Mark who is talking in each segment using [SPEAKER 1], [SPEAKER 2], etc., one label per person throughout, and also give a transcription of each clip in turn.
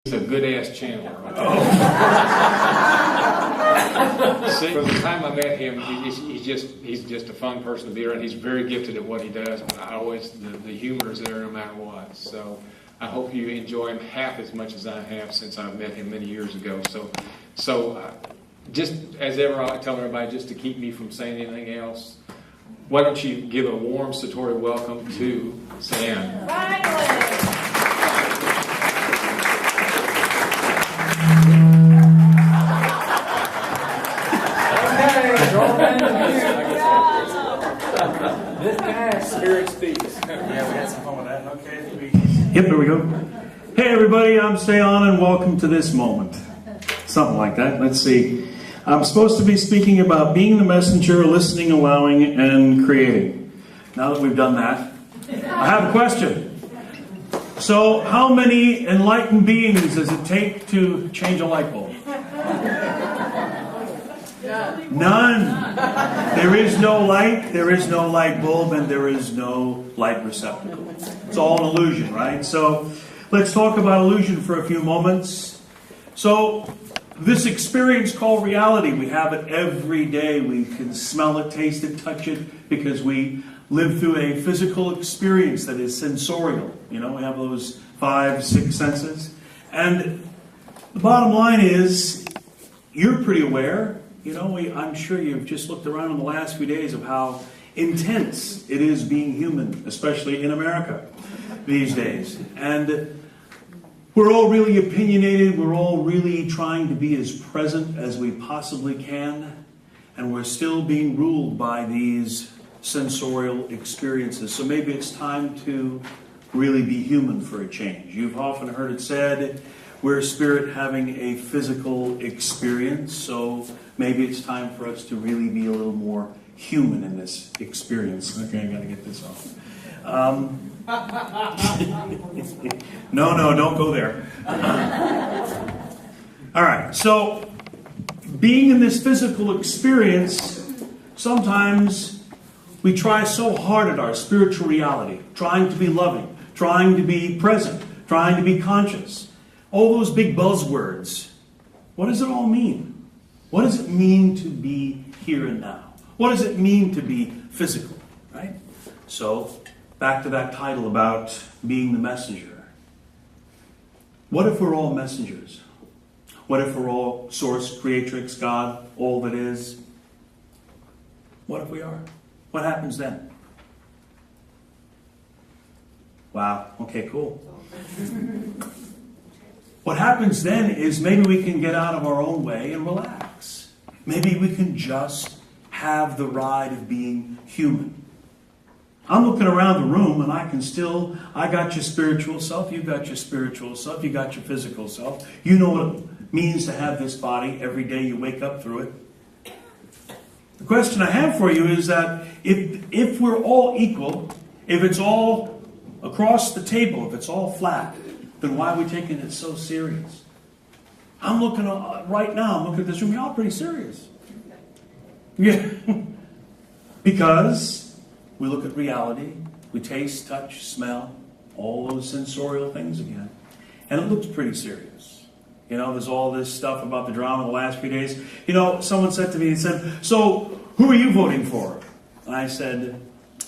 [SPEAKER 1] He's a good-ass channeler. See, from the time I met him, he's just a fun person to be around. He's very gifted at what he does. The humor is there no matter what. So I hope you enjoy him half as much as I have since I met him many years ago. So just as ever, I tell everybody just to keep me from saying anything else. Why don't you give a warm Satori welcome to Sam?
[SPEAKER 2] This guy spirit speaks.
[SPEAKER 3] Yeah, we had some fun with that. Okay.
[SPEAKER 4] Yep, there we go. Hey everybody, I'm Sayon and welcome to this moment. Something like that. Let's see. I'm supposed to be speaking about being the messenger, listening, allowing, and creating. Now that we've done that, I have a question. So, how many enlightened beings does it take to change a light bulb? None. There is no light, there is no light bulb, and there is no light receptacle. It's all an illusion, right? So, let's talk about illusion for a few moments. So, this experience called reality, we have it every day. We can smell it, taste it, touch it, because we live through a physical experience that is sensorial. You know, we have those 5, 6 senses. And the bottom line is, you're pretty aware. You know, I'm sure you've just looked around in the last few days of how intense it is being human, especially in America these days. And we're all really opinionated. We're all really trying to be as present as we possibly can. And we're still being ruled by these sensorial experiences. So maybe it's time to really be human for a change. You've often heard it said, we're spirit having a physical experience. So maybe it's time for us to really be a little more human in this experience. Okay, I got to get this off. No, don't go there. All right, so being in this physical experience, sometimes we try so hard at our spiritual reality, trying to be loving, trying to be present, trying to be conscious. All those big buzzwords. What does it all mean? What does it mean to be here and now? What does it mean to be physical, right? So, back to that title about being the messenger. What if we're all messengers? What if we're all source, creatrix, God, all that is? What if we are? What happens then? Wow, okay, cool. What happens then is maybe we can get out of our own way and relax. Maybe we can just have the ride of being human. I'm looking around the room and I got your spiritual self, you got your spiritual self, you got your physical self. You know what it means to have this body every day you wake up through it. The question I have for you is that if we're all equal, if it's all across the table, if it's all flat, then why are we taking it so serious? I'm looking right now, I'm looking at this room, y'all pretty serious. Yeah. Because we look at reality, we taste, touch, smell, all those sensorial things again. And it looks pretty serious. You know, there's all this stuff about the drama the last few days. You know, someone said to me, so who are you voting for? And I said,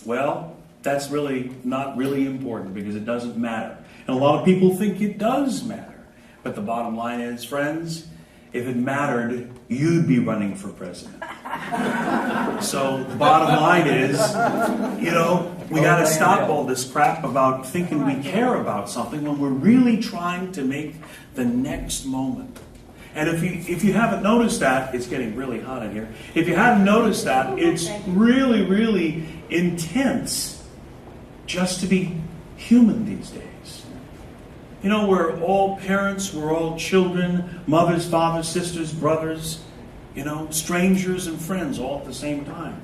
[SPEAKER 4] well, that's really not really important because it doesn't matter. And a lot of people think it does matter. But the bottom line is, friends, if it mattered, you'd be running for president. So the bottom line is, you know, we got to stop all this crap about thinking we care about something when we're really trying to make the next moment. And if you haven't noticed that, it's getting really hot in here. If you haven't noticed that, it's really, really intense just to be human these days. You know, we're all parents, we're all children, mothers, fathers, sisters, brothers, you know, strangers and friends all at the same time.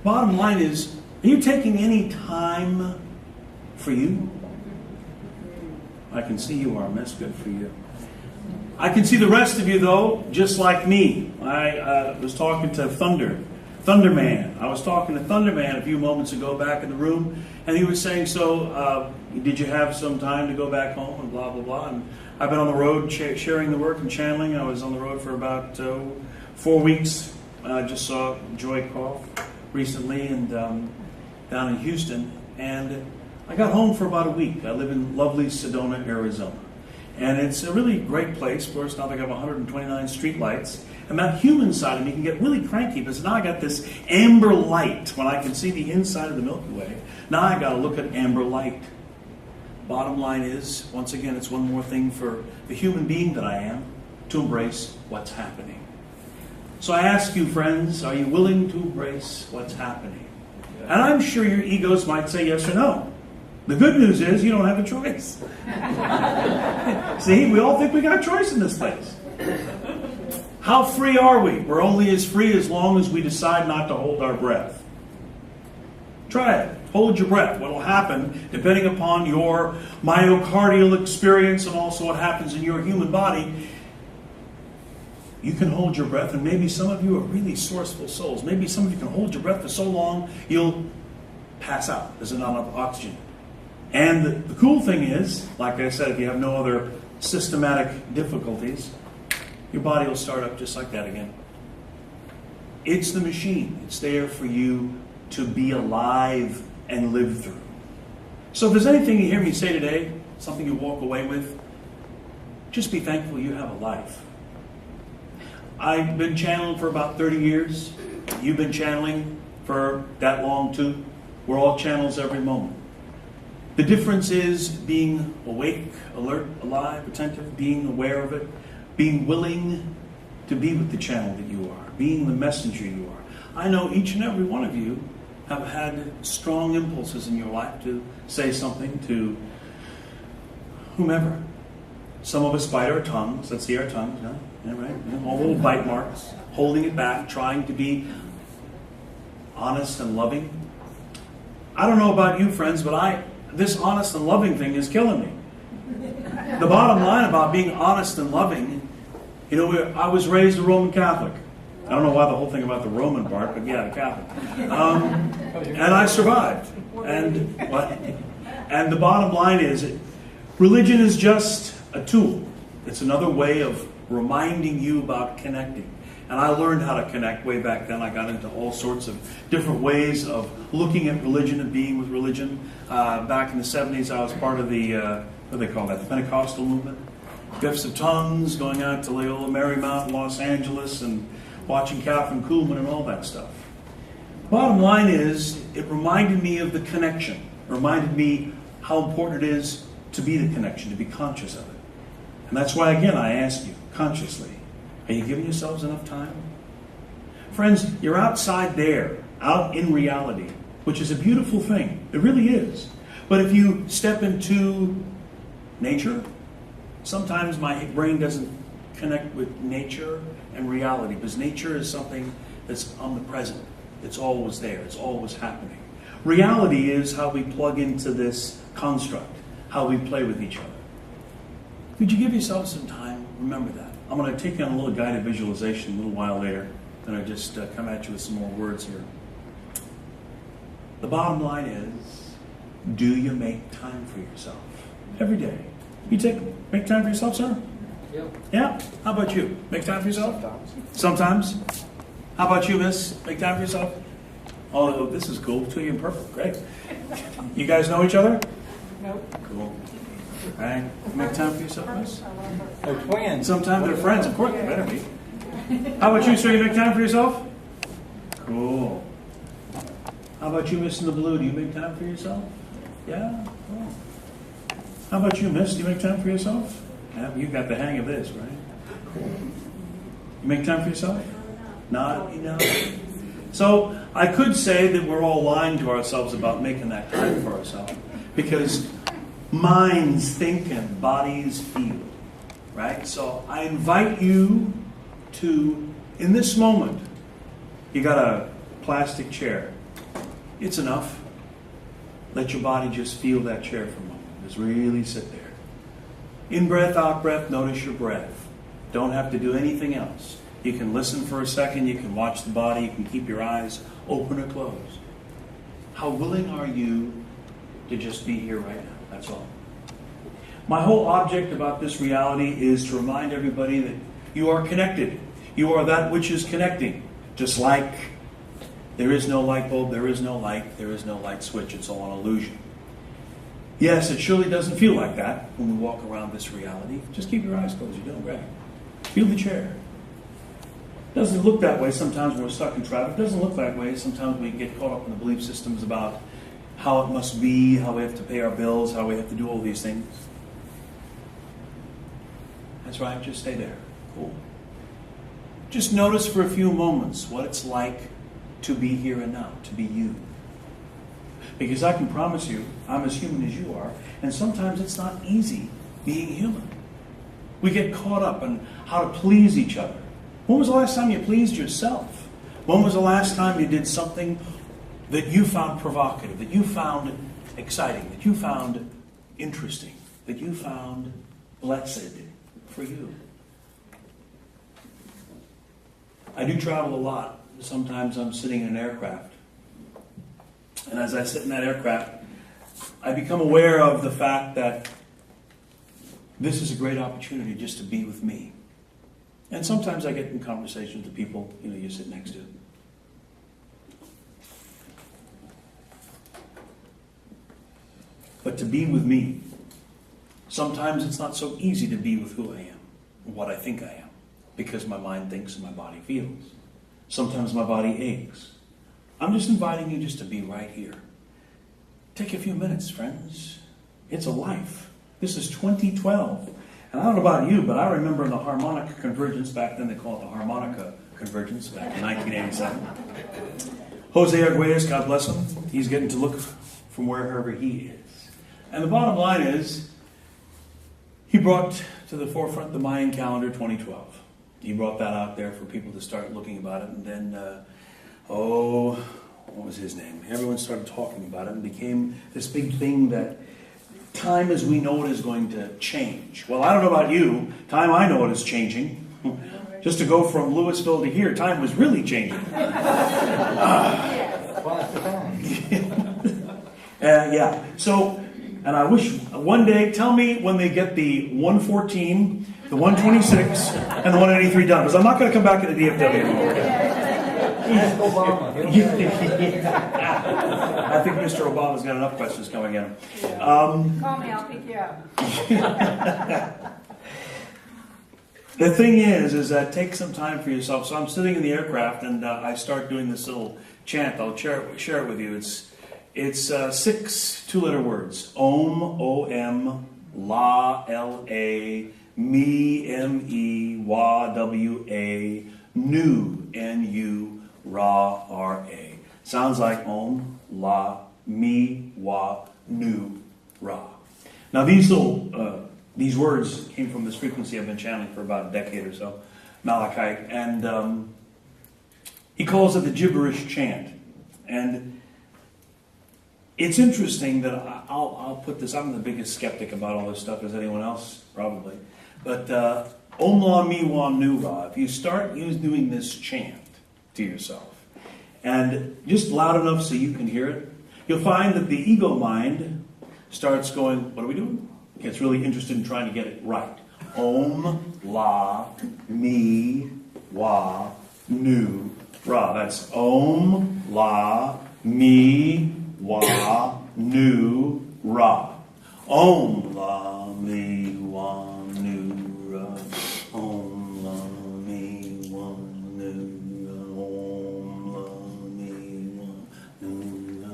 [SPEAKER 4] Bottom line is, are you taking any time for you? I can see you are, Miss. Good for you. I can see the rest of you, though, just like me. I was talking to Thunderman. I was talking to Thunderman a few moments ago back in the room, and he was saying, so, did you have some time to go back home and blah, blah, blah? And I've been on the road sharing the work and channeling. I was on the road for about 4 weeks. I just saw Joy Koff recently and down in Houston. And I got home for about a week. I live in lovely Sedona, Arizona. And it's a really great place. Of course, now they have 129 street lights. And that human side of me can get really cranky because now I got this amber light. When I can see the inside of the Milky Way, now I got to look at amber light. Bottom line is, once again, it's one more thing for the human being that I am to embrace what's happening. So I ask you, friends, are you willing to embrace what's happening? And I'm sure your egos might say yes or no. The good news is you don't have a choice. See, we all think we got a choice in this place. How free are we? We're only as free as long as we decide not to hold our breath. Try it. Hold your breath. What will happen, depending upon your myocardial experience and also what happens in your human body, you can hold your breath, and maybe some of you are really sourceful souls. Maybe some of you can hold your breath for so long, you'll pass out. There's not enough oxygen. And the cool thing is, like I said, if you have no other systematic difficulties, your body will start up just like that again. It's the machine. It's there for you to be alive and live through. So if there's anything you hear me say today, something you walk away with, just be thankful you have a life. I've been channeling for about 30 years. You've been channeling for that long too. We're all channels every moment. The difference is being awake, alert, alive, attentive, being aware of it, being willing to be with the channel that you are, being the messenger you are. I know each and every one of you have had strong impulses in your life to say something to whomever. Some of us bite our tongues. Let's see our tongues, huh? Yeah, right? Yeah, all little bite marks, holding it back, trying to be honest and loving. I don't know about you, friends, but this honest and loving thing is killing me. The bottom line about being honest and loving, I was raised a Roman Catholic. I don't know why the whole thing about the Roman part, but yeah, the Catholic. And I survived. And the bottom line is, religion is just a tool. It's another way of reminding you about connecting. And I learned how to connect way back then. I got into all sorts of different ways of looking at religion and being with religion. Back in the 70s, I was part of the, what do they call that, the Pentecostal movement. Gifts of tongues, going out to Loyola Marymount in Los Angeles and watching Catherine Kuhlman and all that stuff. Bottom line is, it reminded me of the connection. It reminded me how important it is to be the connection, to be conscious of it. And that's why, again, I ask you, consciously, are you giving yourselves enough time? Friends, you're outside there, out in reality, which is a beautiful thing. It really is. But if you step into nature, sometimes my brain doesn't connect with nature and reality, because nature is something that's omnipresent. It's always there. It's always happening. Reality is how we plug into this construct, how we play with each other. Could you give yourself some time? Remember that. I'm going to take you on a little guided visualization a little while later. Then I just come at you with some more words here. The bottom line is, do you make time for yourself? Every day. You make time for yourself, sir? Yeah? How about you? Make time for yourself? Sometimes. How about you, miss? Make time for yourself? Oh, this is cool. Two of you in purple. Great. You guys know each other?
[SPEAKER 5] Nope.
[SPEAKER 4] Cool. All right. Make time for yourself, miss?
[SPEAKER 2] They're twins.
[SPEAKER 4] Sometimes they're friends. Of course, they better be. How about you, sir? You make time for yourself? Cool. How about you, miss in the blue? Do you make time for yourself? Yeah? Cool. How about you, miss? Do you make time for yourself? Yeah, you've got the hang of this, right? Cool. You make time for yourself? Not enough. So I could say that we're all lying to ourselves about making that time for ourselves, because minds think and bodies feel, right? So I invite you to, in this moment, you got a plastic chair. It's enough. Let your body just feel that chair for a moment. Just really sit there. In breath, out breath, notice your breath. Don't have to do anything else. You can listen for a second, you can watch the body, you can keep your eyes open or closed. How willing are you to just be here right now? That's all. My whole object about this reality is to remind everybody that you are connected. You are that which is connecting. Just like there is no light bulb, there is no light, there is no light switch. It's all an illusion. Yes, it surely doesn't feel like that when we walk around this reality. Just keep your eyes closed. You're doing great. Feel the chair. It doesn't look that way sometimes when we're stuck in traffic. It doesn't look that way sometimes we get caught up in the belief systems about how it must be, how we have to pay our bills, how we have to do all these things. That's right, just stay there. Cool. Just notice for a few moments what it's like to be here and now, to be you. Because I can promise you, I'm as human as you are, and sometimes it's not easy being human. We get caught up in how to please each other. When was the last time you pleased yourself? When was the last time you did something that you found provocative, that you found exciting, that you found interesting, that you found blessed for you? I do travel a lot. Sometimes I'm sitting in an aircraft. And as I sit in that aircraft, I become aware of the fact that this is a great opportunity just to be with me. And sometimes I get in conversations with the people, you sit next to. But to be with me, sometimes it's not so easy to be with who I am, and what I think I am, because my mind thinks and my body feels. Sometimes my body aches. I'm just inviting you just to be right here. Take a few minutes, friends. It's a life. This is 2012. And I don't know about you, but I remember the harmonic convergence, back then they called it the harmonica convergence, back in 1987. Jose Arguelles, God bless him, he's getting to look from wherever he is. And the bottom line is, he brought to the forefront the Mayan calendar 2012. He brought that out there for people to start looking about it. And then, what was his name? Everyone started talking about it and became this big thing that time as we know it is going to change. Well, I don't know about you. Time I know it is changing. Just to go from Louisville to here, time was really changing. Yeah. So, and I wish one day, tell me when they get the 114, the 126, and the 183 done, because I'm not going to come back to the DFW anymore.
[SPEAKER 5] Ask Obama.
[SPEAKER 4] I think Mr. Obama's got enough questions coming in.
[SPEAKER 6] Call me, I'll pick you up.
[SPEAKER 4] The thing is that take some time for yourself. So I'm sitting in the aircraft and I start doing this little chant. I'll share it with you. It's 6 two-letter words. Om, O-M, La, L-A, Me, M-E, Wa, W-A, Nu, N-U, Ra, R-A. Sounds like Om, La, Mi, Wa, Nu, Ra. Now these words came from this frequency I've been channeling for about a decade or so, Malachite, and he calls it the gibberish chant. And it's interesting that I'll put this, I'm the biggest skeptic about all this stuff as anyone else, probably. But Om La Mi Wa Nu Ra, if you start doing this chant to yourself, and just loud enough so you can hear it, you'll find that the ego mind starts going, what are we doing? Gets really interested in trying to get it right. Om La Mi Wa Nu Ra. That's Om La Mi Wa Nu Ra. Om La Mi Wa Nu Ra. Om La Mi Wa Nu Ra. Om La Mi Wa Nu Ra.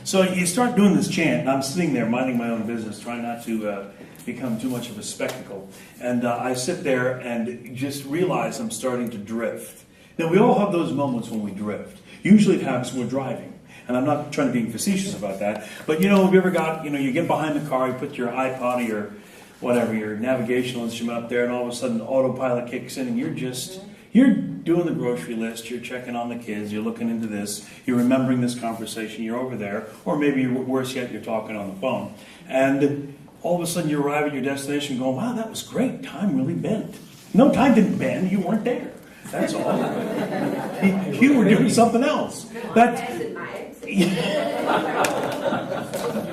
[SPEAKER 4] So you start doing this chant, and I'm sitting there minding my own business, trying not to become too much of a spectacle. And I sit there and just realize I'm starting to drift. Now, we all have those moments when we drift. Usually it happens when we're driving. And I'm not trying to be facetious about that. But, have you ever got, you get behind the car, you put your iPod or your whatever, your navigational instrument up there, and all of a sudden autopilot kicks in, and you're doing the grocery list, you're checking on the kids, you're looking into this, you're remembering this conversation, you're over there, or maybe worse yet, you're talking on the phone. And all of a sudden you arrive at your destination going, wow, that was great, time really bent. No, time didn't bend, you weren't there. That's all. You were doing something else.
[SPEAKER 5] You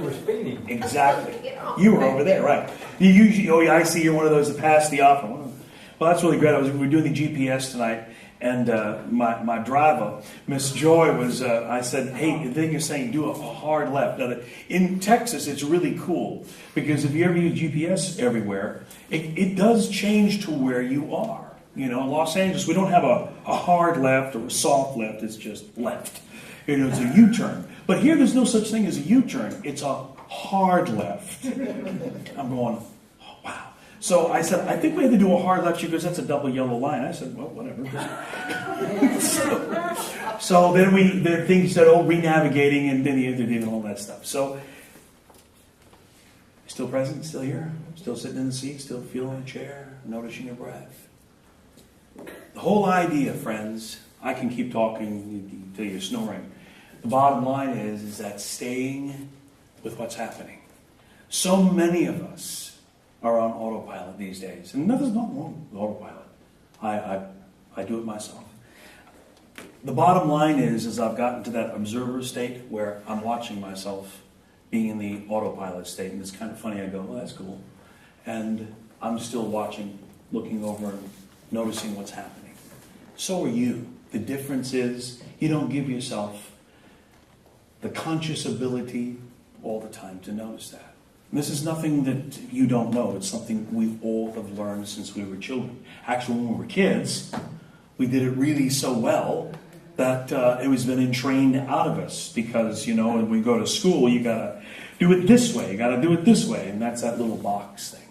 [SPEAKER 5] were speeding.
[SPEAKER 4] Exactly. You were over there, right? You usually, oh yeah, I see you're one of those that passed the offer. Well, that's really great. We were doing the GPS tonight, and my driver, Miss Joy, was. I said, "Hey, the thing you're saying, do a hard left." Now, in Texas, it's really cool because if you ever use GPS everywhere, it does change to where you are. You know, in Los Angeles, we don't have a hard left or a soft left. It's just left. You know, it's a U-turn. But here, there's no such thing as a U-turn. It's a hard left. I'm going, oh, wow. So I said, I think we had to do a hard left. She goes, that's a double yellow line. I said, well, whatever. so then the thing said, oh, re-navigating, and then he did all that stuff. So, still present, still here, still sitting in the seat, still feeling the chair, noticing your breath. The whole idea, friends, I can keep talking until you're snoring. The bottom line is that staying with what's happening. So many of us are on autopilot these days. And nothing's not wrong with autopilot. I do it myself. The bottom line is I've gotten to that observer state where I'm watching myself being in the autopilot state. And it's kind of funny. I go, well, that's cool. And I'm still watching, looking over and noticing what's happening. So are you. The difference is you don't give yourself the conscious ability all the time to notice that. And this is nothing that you don't know. It's something we all have learned since we were children. Actually, when we were kids, we did it really so well that it was been entrained out of us. Because, you know, when we go to school, you got to do it this way. You got to do it this way. And that's that little box thing.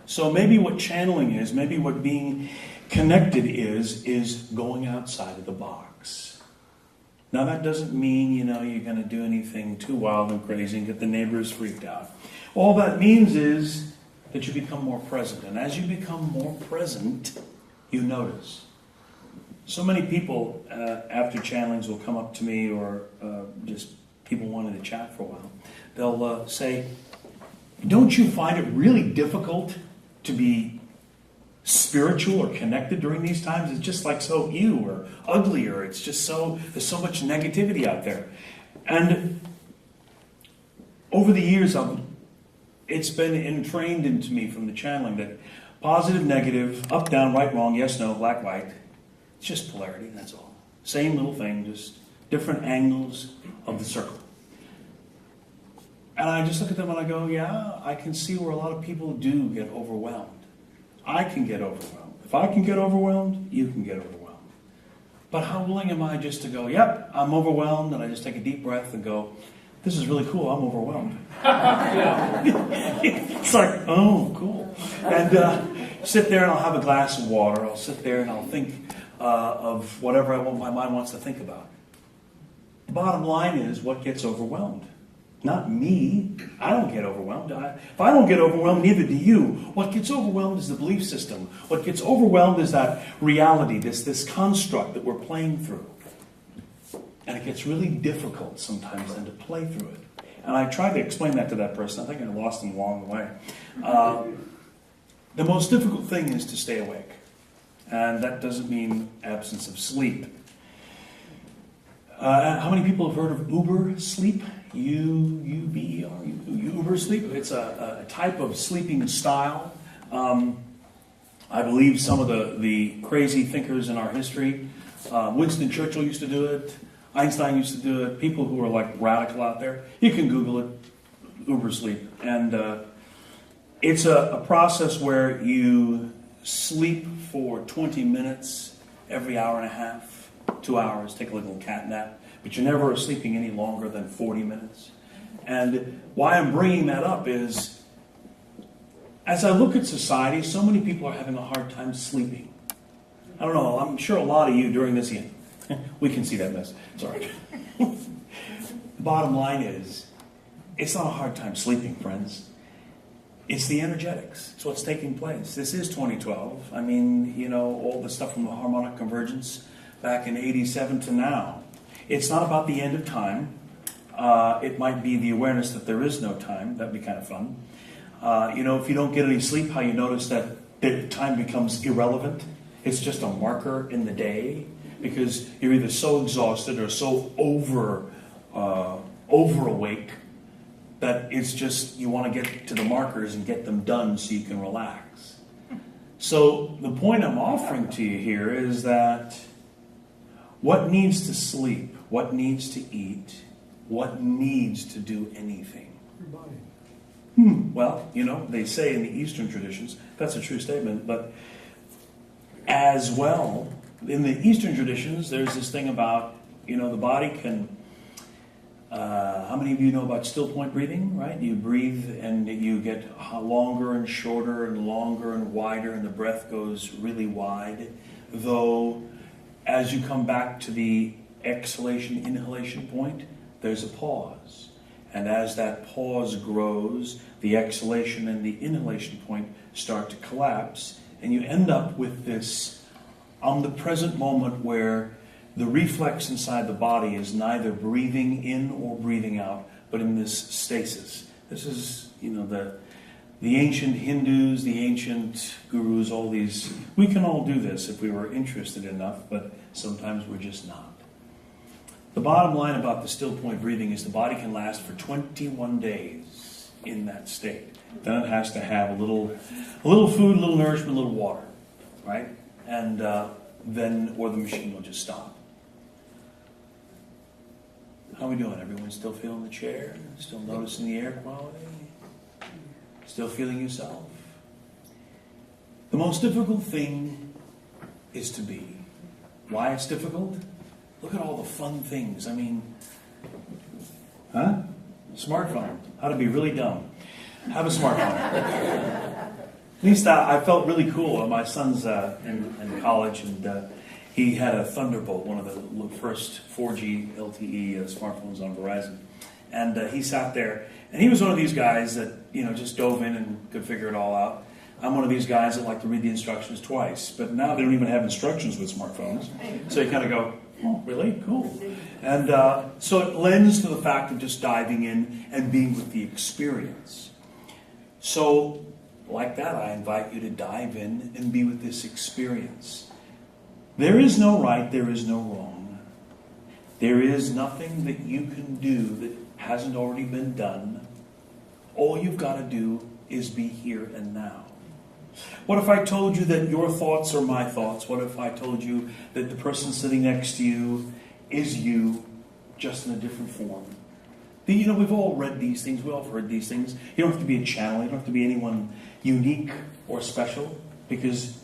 [SPEAKER 4] So maybe what channeling is, maybe what being connected is going outside of the box. Now that doesn't mean, you know, you're going to do anything too wild and crazy and get the neighbors freaked out. All that means is that you become more present. And as you become more present, you notice. So many people after channelings will come up to me or just people wanting to chat for a while. They'll say, don't you find it really difficult to be spiritual or connected during these times? It's just like so ew or ugly, or it's just so, there's so much negativity out there. And over the years, it's been entrained into me from the channeling that positive, negative, up, down, right, wrong, yes, no, black, white, it's just polarity, that's all. Same little thing, just different angles of the circle. And I just look at them and I go, yeah, I can see where a lot of people do get overwhelmed. I can get overwhelmed. If I can get overwhelmed, you can get overwhelmed. But how willing am I just to go, yep, I'm overwhelmed, and I just take a deep breath and go, this is really cool, I'm overwhelmed. It's like, oh, cool. And sit there and I'll have a glass of water. I'll sit there and I'll think of whatever my mind wants to think about. The bottom line is what gets overwhelmed. Not me. I don't get overwhelmed. If I don't get overwhelmed, neither do you. What gets overwhelmed is the belief system. What gets overwhelmed is that reality, this construct that we're playing through. And it gets really difficult sometimes then to play through it. And I tried to explain that to that person. I think I lost them along the way. The most difficult thing is to stay awake. And that doesn't mean absence of sleep. How many people have heard of Uber sleep? U-B-E-R, Uber sleep. It's a type of sleeping style. I believe some of the crazy thinkers in our history, Winston Churchill used to do it, Einstein used to do it, people who were like radical out there. You can Google it, Uber sleep. And it's a process where you sleep for 20 minutes every hour and a half, 2 hours, take a little cat nap. But you're never sleeping any longer than 40 minutes. And why I'm bringing that up is, as I look at society, so many people are having a hard time sleeping. I don't know, I'm sure a lot of you during this, we can see that mess. It's all right. The bottom line is, it's not a hard time sleeping, friends. It's the energetics. It's what's taking place. This is 2012. I mean, you know, all the stuff from the harmonic convergence back in 87 to now. It's not about the end of time. It might be the awareness that there is no time. That'd be kind of fun. You know, if you don't get any sleep, how you notice that the time becomes irrelevant. It's just a marker in the day because you're either so exhausted or so over awake that it's just you want to get to the markers and get them done so you can relax. So the point I'm offering to you here is that what needs to sleep, what needs to eat, what needs to do anything?
[SPEAKER 5] Your body.
[SPEAKER 4] Well, they say in the Eastern traditions, that's a true statement, but as well, in the Eastern traditions, there's this thing about, the body can, how many of you know about still point breathing, right? You breathe and you get longer and shorter and longer and wider, and the breath goes really wide. Though, as you come back to the exhalation, inhalation point, there's a pause. And as that pause grows, the exhalation and the inhalation point start to collapse, and you end up with this omnipresent moment where the reflex inside the body is neither breathing in or breathing out, but in this stasis. This is, the ancient Hindus, the ancient gurus, all these. We can all do this if we were interested enough, but sometimes we're just not. The bottom line about the still point breathing is the body can last for 21 days in that state. Then it has to have a little food, a little nourishment, a little water, right? And then, or the machine will just stop. How are we doing? Everyone still feeling the chair? Still noticing the air quality? Still feeling yourself? The most difficult thing is to be. Why it's difficult? Look at all the fun things. Smartphone. How to be really dumb. Have a smartphone. At least I felt really cool. My son's in college, and he had a Thunderbolt, one of the first 4G LTE smartphones on Verizon. And he sat there, and he was one of these guys that just dove in and could figure it all out. I'm one of these guys that like to read the instructions twice, but now they don't even have instructions with smartphones. So you kind of go, oh, really? Cool. And so it lends to the fact of just diving in and being with the experience. So, like that, I invite you to dive in and be with this experience. There is no right, there is no wrong. There is nothing that you can do that hasn't already been done. All you've got to do is be here and now. What if I told you that your thoughts are my thoughts? What if I told you that the person sitting next to you is you, just in a different form? We've all read these things. We've all heard these things. You don't have to be a channel. You don't have to be anyone unique or special, because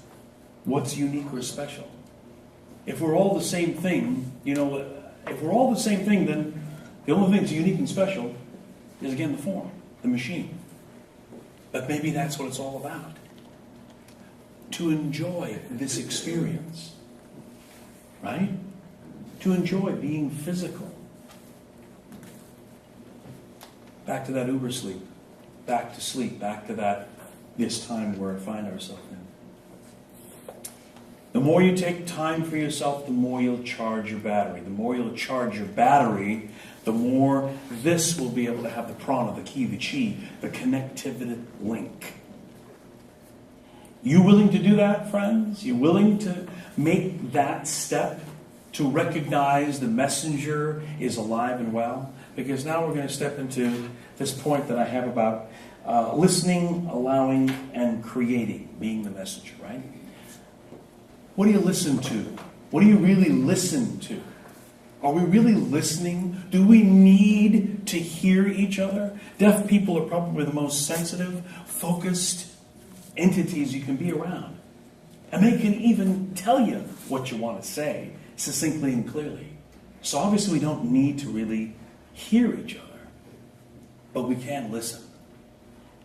[SPEAKER 4] what's unique or special? If we're all the same thing, if we're all the same thing, then the only thing that's unique and special is, again, the form, the machine. But maybe that's what it's all about. To enjoy this experience, right? To enjoy being physical. Back to that Uber sleep. Back to sleep. Back to this time where we find ourselves in. The more you take time for yourself, the more you'll charge your battery. The more you'll charge your battery, the more this will be able to have the prana, the ki, the chi, the connectivity link. You willing to do that, friends? You willing to make that step to recognize the messenger is alive and well? Because now we're going to step into this point that I have about listening, allowing, and creating, being the messenger, right? What do you listen to? What do you really listen to? Are we really listening? Do we need to hear each other? Deaf people are probably the most sensitive, focused entities you can be around. And they can even tell you what you want to say succinctly and clearly. So obviously we don't need to really hear each other, but we can listen.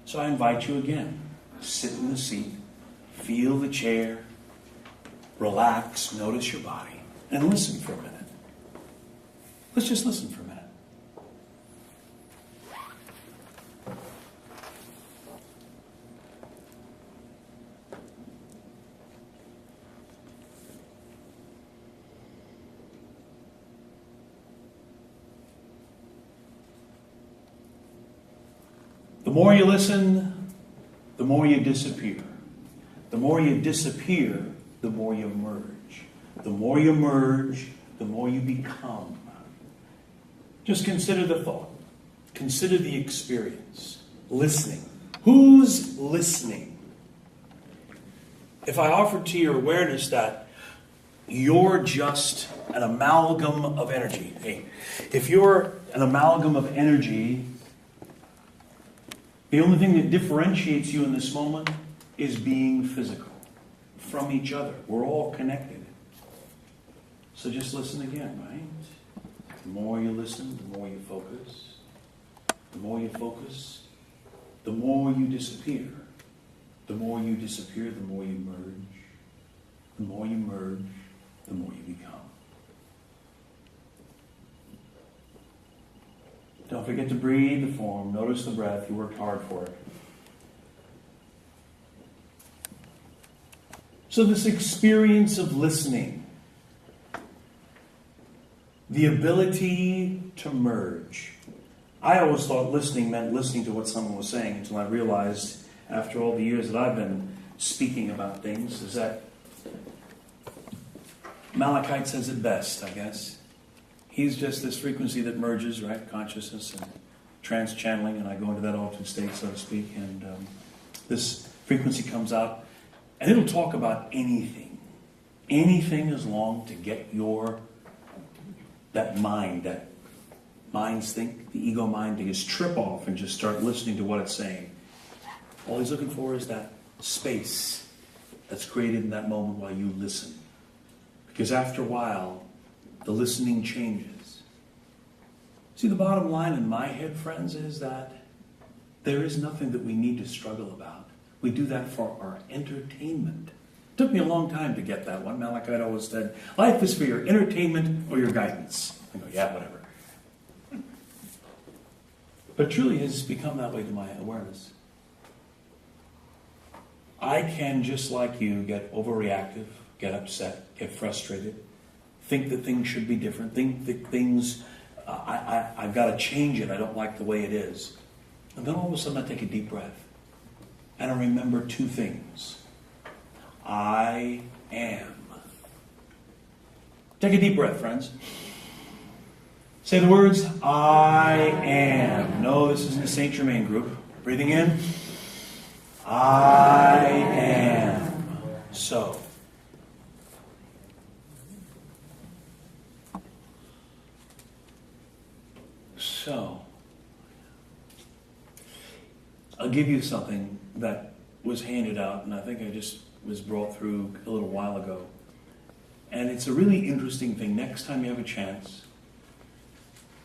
[SPEAKER 4] So I invite you again, sit in the seat, feel the chair, relax, notice your body, and listen for a minute. Let's just listen for a minute. The more you listen, the more you disappear. The more you disappear, the more you merge. The more you merge, the more you become. Just consider the thought. consider the experience. Listening. Who's listening? If I offered to your awareness that you're just an amalgam of energy. Hey, if you're an amalgam of energy, the only thing that differentiates you in this moment is being physical from each other. We're all connected. So just listen again, right? The more you listen, the more you focus. The more you focus, the more you disappear. The more you disappear, the more you merge. The more you merge, the more you become. Don't forget to breathe the form. Notice the breath. You worked hard for it. So this experience of listening, the ability to merge. I always thought listening meant listening to what someone was saying until I realized after all the years that I've been speaking about things is that Malachite says it best, I guess. He's just this frequency that merges, right? Consciousness and trans-channeling, and I go into that altered state, so to speak, and this frequency comes out, and it'll talk about anything. Anything as long to get that minds think, the ego mind, to just trip off and just start listening to what it's saying. All he's looking for is that space that's created in that moment while you listen. Because after a while, the listening changes. See, the bottom line in my head, friends, is that there is nothing that we need to struggle about. We do that for our entertainment. It took me a long time to get that one. Malachite always said, life is for your entertainment or your guidance. I go, yeah, whatever. But it truly has become that way to my awareness. I can, just like you, get overreactive, get upset, get frustrated, think that things should be different, think that things, I've got to change it, I don't like the way it is. And then all of a sudden I take a deep breath. And I remember two things. I am. Take a deep breath, friends. Say the words, I am. No, this isn't the Saint Germain group. Breathing in. I am. So. I'll give you something that was handed out, and I think I just was brought through a little while ago. And it's a really interesting thing. Next time you have a chance,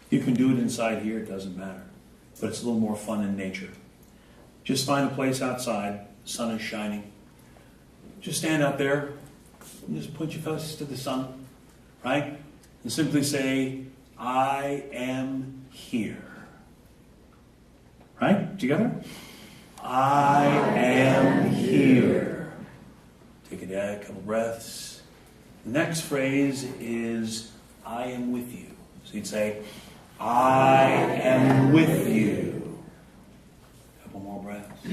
[SPEAKER 4] you can do it inside here, it doesn't matter. But it's a little more fun in nature. Just find a place outside, the sun is shining. Just stand out there, and just put your face to the sun, right? And simply say, I am here. Right? Together? I am here. Take a couple breaths. The next phrase is, I am with you. So you'd say, I am with you. Couple more breaths.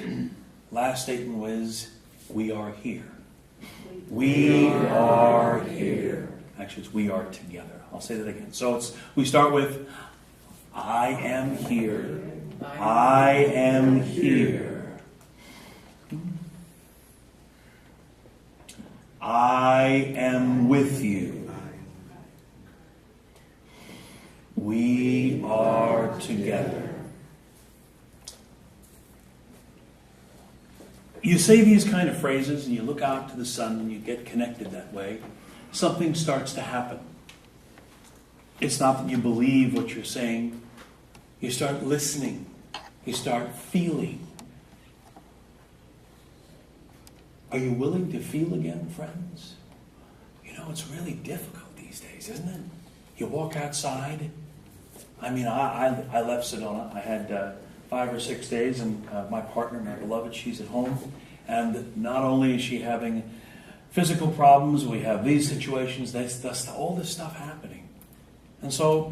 [SPEAKER 4] Last statement was, we are here. We are here. Actually, it's we are together. I'll say that again. So we start with, I am here. I am here. I am with you. We are together. You say these kind of phrases and you look out to the sun and you get connected that way. Something starts to happen. It's not that you believe what you're saying. You start listening. You start feeling. Are you willing to feel again, friends? You know, it's really difficult these days, isn't it? You walk outside. I mean, I left Sedona. I had 5 or 6 days, and my partner, my beloved, she's at home. And not only is she having physical problems, we have these situations, all this stuff happening. And so,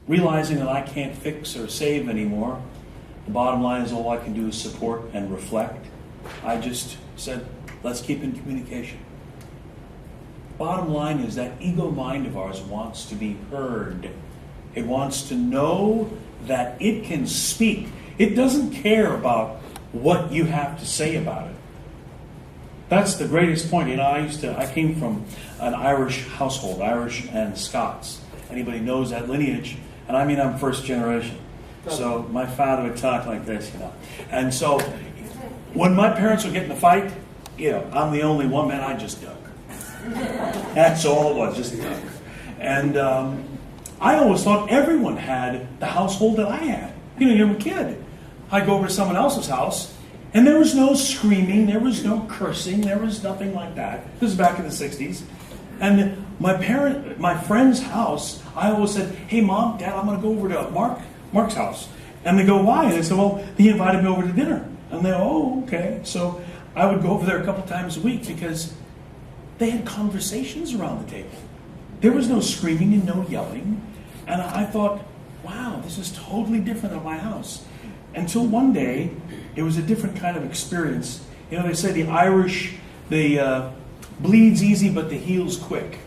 [SPEAKER 4] realizing that I can't fix or save anymore, the bottom line is all I can do is support and reflect. I just said, let's keep in communication. Bottom line is that ego mind of ours wants to be heard. It wants to know that it can speak. It doesn't care about what you have to say about it. That's the greatest point. You know, I came from an Irish household, Irish and Scots. Anybody knows that lineage? And I mean, I'm first generation. So my father would talk like this, you know. And so when my parents would get in a fight, you know, I'm the only one, man, I just duck. That's all it was, just duck. And I always thought everyone had the household that I had. You know, you're a kid. I'd go over to someone else's house, and there was no screaming, there was no cursing, there was nothing like that. This is back in the 60s. And my friend's house, I always said, hey, Mom, Dad, I'm going to go over to Mark's house. And they go, why? And they said, well, he invited me over to dinner. And they go, oh, okay. So I would go over there a couple times a week because they had conversations around the table. There was no screaming and no yelling. And I thought, wow, this is totally different than my house. Until one day, it was a different kind of experience. You know, they say the Irish, they bleeds easy, but the heals quick.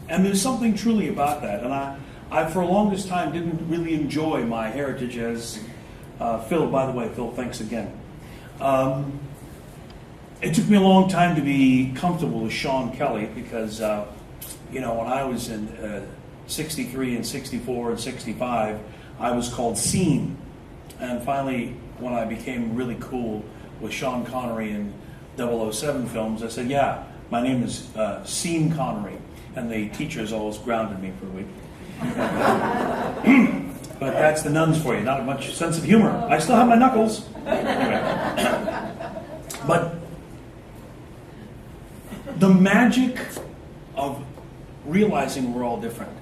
[SPEAKER 4] And there's something truly about that. And I for the longest time, didn't really enjoy my heritage as Phil. By the way, Phil, thanks again. It took me a long time to be comfortable with Sean Kelly because, you know, when I was in 63 and 64 and 65, I was called Scene. And finally, when I became really cool with Sean Connery in 007 films, I said, yeah, my name is Scene Connery. And the teachers always grounded me for a week. But that's the nuns for you, not much sense of humor. I still have my knuckles. Anyway. But the magic of realizing we're all different.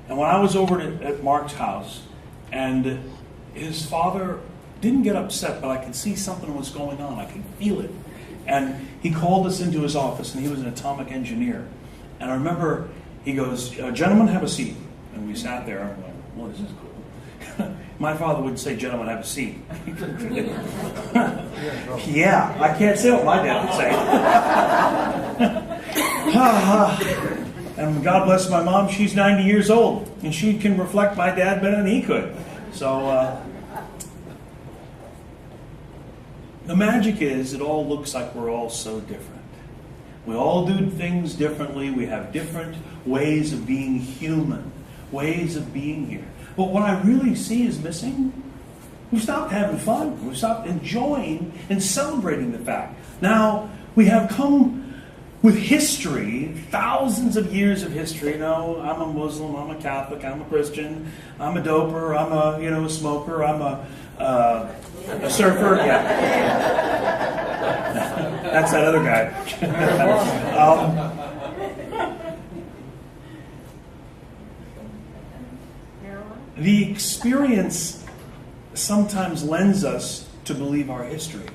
[SPEAKER 4] And when I was over at Mark's house, and his father didn't get upset, but I could see something was going on. I could feel it. And he called us into his office, and he was an atomic engineer. And I remember he goes, gentlemen, have a seat. And we sat there, and I'm like, well, this is cool. My father would say, gentlemen, have a seat. Yeah, I can't say what my dad would say. And God bless my mom, she's 90 years old, and she can reflect my dad better than he could. So the magic is, it all looks like we're all so different. We all do things differently. We have different ways of being human, ways of being here. But what I really see is missing, we've stopped having fun. We've stopped enjoying and celebrating the fact. Now, we have come with history, thousands of years of history. You know, I'm a Muslim, I'm a Catholic, I'm a Christian, I'm a doper, I'm a smoker, I'm a surfer. Yeah. That's that other guy. The experience sometimes lends us to believe our history.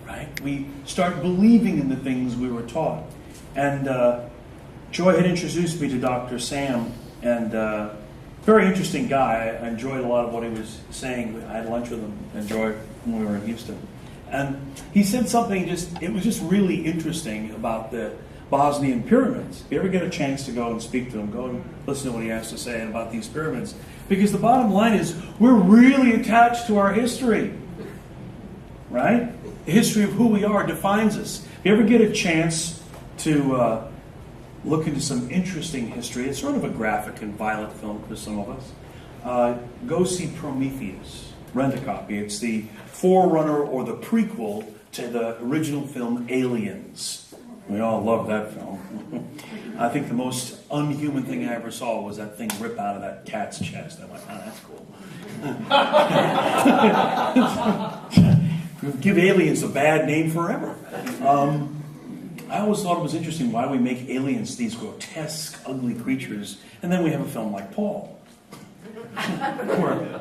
[SPEAKER 4] Right? We start believing in the things we were taught. And Joy had introduced me to Dr. Sam, and very interesting guy. I enjoyed a lot of what he was saying. I had lunch with him and Joy when we were in Houston. And he said something it was just really interesting about the Bosnian pyramids. If you ever get a chance to go and speak to him, go and listen to what he has to say about these pyramids. Because the bottom line is, we're really attached to our history. Right? The history of who we are defines us. If you ever get a chance to look into some interesting history, it's sort of a graphic and violent film for some of us, go see Prometheus. Rent a copy. It's the forerunner or the prequel to the original film Aliens. We all love that film. I think the most unhuman thing I ever saw was that thing rip out of that cat's chest. I'm like, oh, that's cool. Give aliens a bad name forever. I always thought it was interesting why we make aliens these grotesque, ugly creatures, and then we have a film like Paul.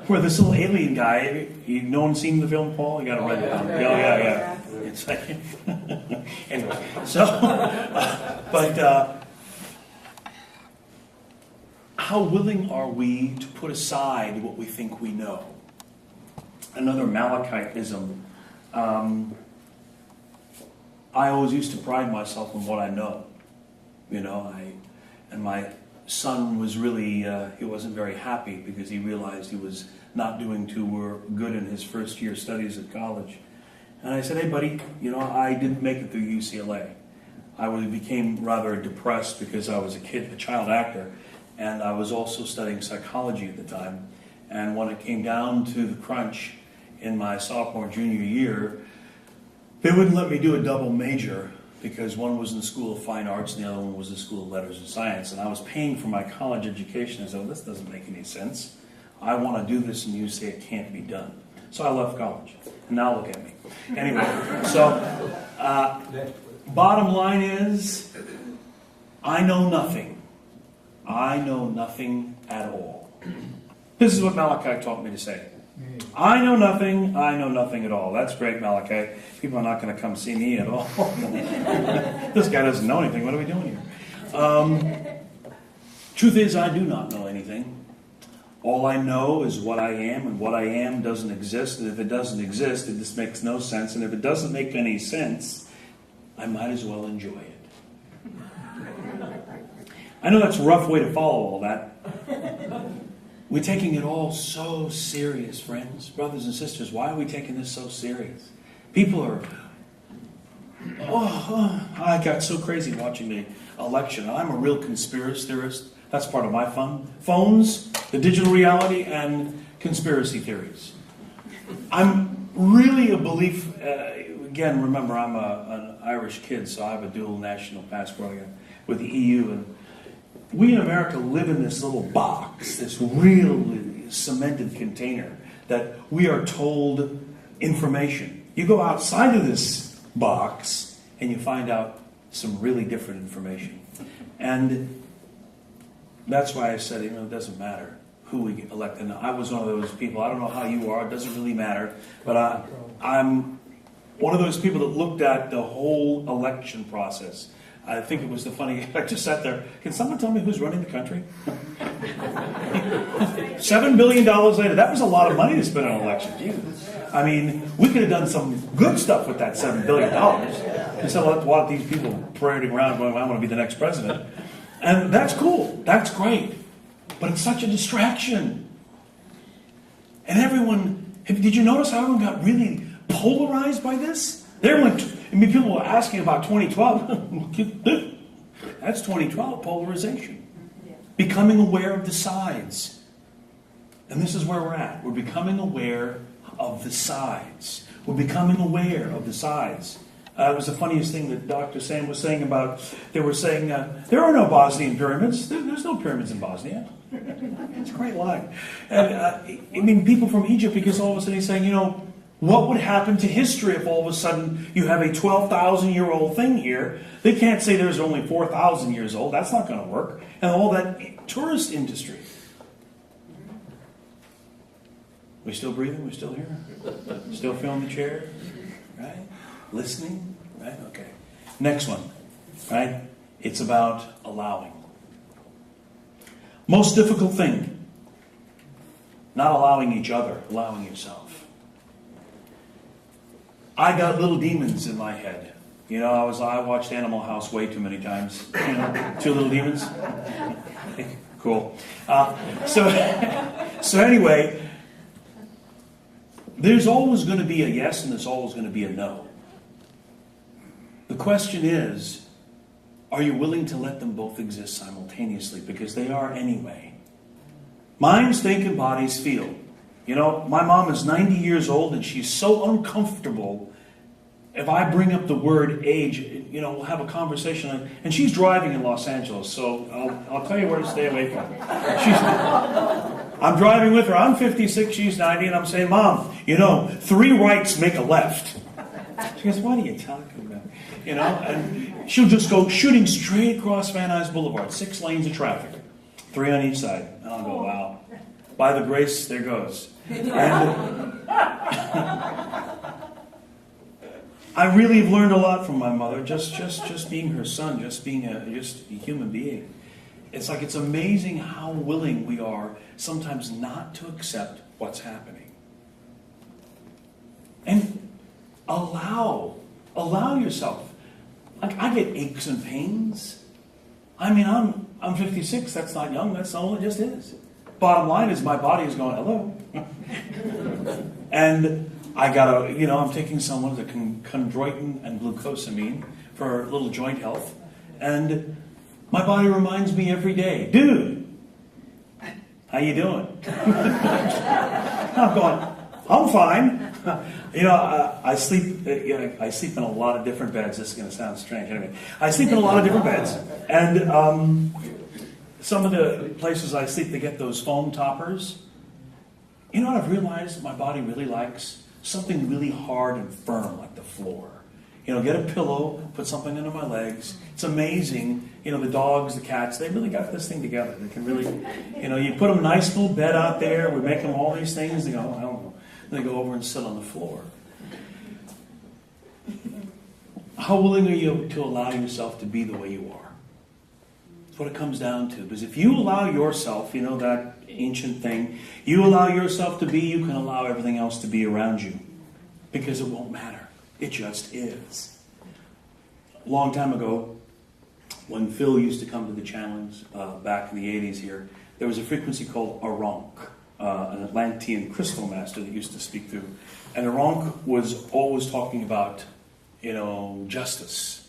[SPEAKER 4] where this little alien guy, no one seen the film Paul? You gotta write it down. Yeah. It's like, anyway. So, but how willing are we to put aside what we think we know? Another Malachitism. I always used to pride myself on what I know. You know, and my son was really, he wasn't very happy because he realized he was not doing too good in his first year studies at college. And I said, hey buddy, I didn't make it through UCLA. Became rather depressed because I was a child actor, and I was also studying psychology at the time. And when it came down to the crunch in my sophomore, junior year, they wouldn't let me do a double major because one was in the School of Fine Arts and the other one was the School of Letters and Science. And I was paying for my college education. I said, well, this doesn't make any sense. I want to do this, and you say it can't be done. So I left college. And now look at me. Anyway, so bottom line is, I know nothing. I know nothing at all. This is what Malachi taught me to say. I know nothing at all. That's great, Malachi. People are not going to come see me at all. This guy doesn't know anything. What are we doing here? Truth is, I do not know anything. All I know is what I am, and what I am doesn't exist. And if it doesn't exist, it just makes no sense. And if it doesn't make any sense, I might as well enjoy it. I know that's a rough way to follow all that. We're taking it all so serious, friends, brothers and sisters. Why are we taking this so serious? People are, I got so crazy watching the election. I'm a real conspiracy theorist. That's part of my fun. Phones, the digital reality, and conspiracy theories. I'm really a belief, again, remember I'm an Irish kid, so I have a dual national passport with the EU, and we in America live in this little box, this real cemented container that we are told information. You go outside of this box and you find out some really different information. And that's why I said, it doesn't matter who we elect. And I was one of those people, I don't know how you are, it doesn't really matter, but I'm one of those people that looked at the whole election process. I think it was the funny, I just sat there, can someone tell me who's running the country? $7 billion later, that was a lot of money to spend on elections. I mean, we could have done some good stuff with that $7 billion. Instead of a lot of these people parading around going, I want to be the next president. And that's cool, that's great. But it's such a distraction. And everyone, did you notice how everyone got really polarized by this? People were asking about 2012. That's 2012 polarization. Becoming aware of the sides. And this is where we're at. We're becoming aware of the sides. We're becoming aware of the sides. It was the funniest thing that Dr. Sam was saying about, they were saying, there are no Bosnian pyramids. There's no pyramids in Bosnia. It's a great line. And, people from Egypt, because all of a sudden he's saying, what would happen to history if all of a sudden you have a 12,000-year-old thing here? They can't say there's only 4,000 years old. That's not going to work. And all that tourist industry. We still breathing? We still here? Still feeling the chair? Right? Listening? Right? Okay. Next one. Right? It's about allowing. Most difficult thing. Not allowing each other, allowing yourself. I got little demons in my head. I watched Animal House way too many times. Two little demons. Cool. So anyway, there's always going to be a yes and there's always going to be a no. The question is, are you willing to let them both exist simultaneously? Because they are anyway. Minds think and bodies feel. My mom is 90 years old and she's so uncomfortable. If I bring up the word age, we'll have a conversation. And she's driving in Los Angeles, so I'll tell you where to stay away from. I'm driving with her. I'm 56, she's 90, and I'm saying, Mom, 3 rights make a left. She goes, what are you talking about? And she'll just go shooting straight across Van Nuys Boulevard, 6 lanes of traffic, 3 on each side. And I'll go, wow. By the grace, there goes. And I really have learned a lot from my mother, just being her son, just being a human being. It's like it's amazing how willing we are sometimes not to accept what's happening. And allow yourself. Like I get aches and pains. I'm I'm 56, that's not young, that's all it just is. Bottom line is my body is going, hello. And I gotta, I'm taking someone that can chondroitin and glucosamine for a little joint health. And my body reminds me every day, dude, how you doing? I'm going, I'm fine. I sleep. I sleep in a lot of different beds. This is going to sound strange. Anyway, I sleep in a lot of different beds, and some of the places I sleep, they get those foam toppers. You know what I've realized my body really likes? Something really hard and firm, like the floor. Get a pillow, put something under my legs. It's amazing. The dogs, the cats, they really got this thing together. They can really, you put them a nice little bed out there. We make them all these things. They go, I don't know. They go over and sit on the floor. How willing are you to allow yourself to be the way you are? That's what it comes down to. Because if you allow yourself, that ancient thing, you allow yourself to be, you can allow everything else to be around you. Because it won't matter. It just is. A long time ago, when Phil used to come to the challenge back in the 80s here, there was a frequency called Aronk, an Atlantean crystal master that used to speak through. And Aronk was always talking about, justice.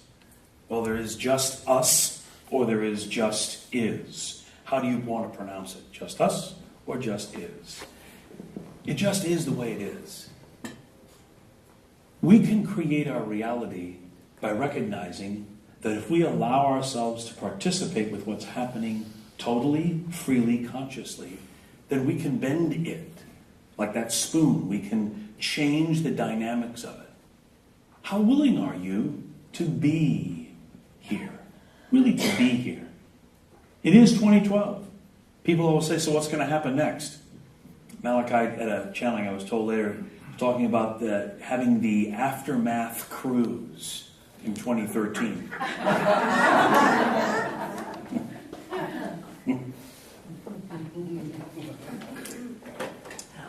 [SPEAKER 4] Well, there is just us, or there is just is. How do you want to pronounce it? Just us, or just is? It just is the way it is. We can create our reality by recognizing that if we allow ourselves to participate with what's happening totally, freely, consciously, then we can bend it. Like that spoon, we can change the dynamics of it. How willing are you to be here? Really to be here. It is 2012. People always say, so what's going to happen next? Malachi, at a channeling I was told later, talking about having the aftermath cruise in 2013.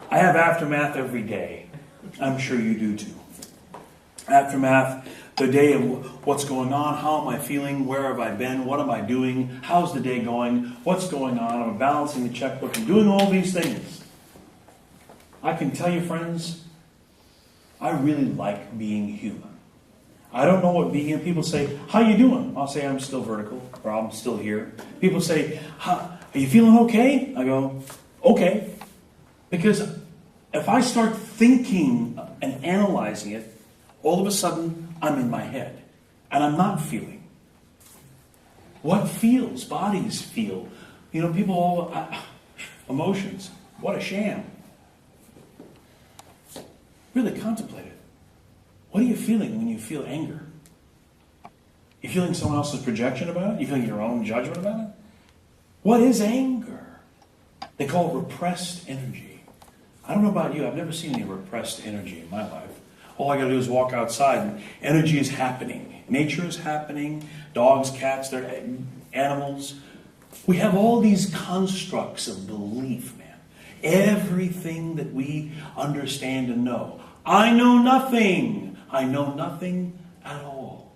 [SPEAKER 4] I have aftermath every day. I'm sure you do too. Aftermath, the day of what's going on, how am I feeling, where have I been, what am I doing, how's the day going, what's going on, I'm balancing the checkbook, and doing all these things. I can tell you, friends, I really like being human. I don't know what being human. People say, how you doing? I'll say, I'm still vertical, or I'm still here. People say, are you feeling okay? I go, okay. Because if I start thinking and analyzing it, all of a sudden, I'm in my head. And I'm not feeling. What feels? Bodies feel. People all... emotions. What a sham. Really contemplate it. What are you feeling when you feel anger? You feeling someone else's projection about it? You feeling your own judgment about it? What is anger? They call it repressed energy. I don't know about you. I've never seen any repressed energy in my life. All I got to do is walk outside and energy is happening. Nature is happening. Dogs, cats, they're animals. We have all these constructs of belief, man. Everything that we understand and know. I know nothing. I know nothing at all.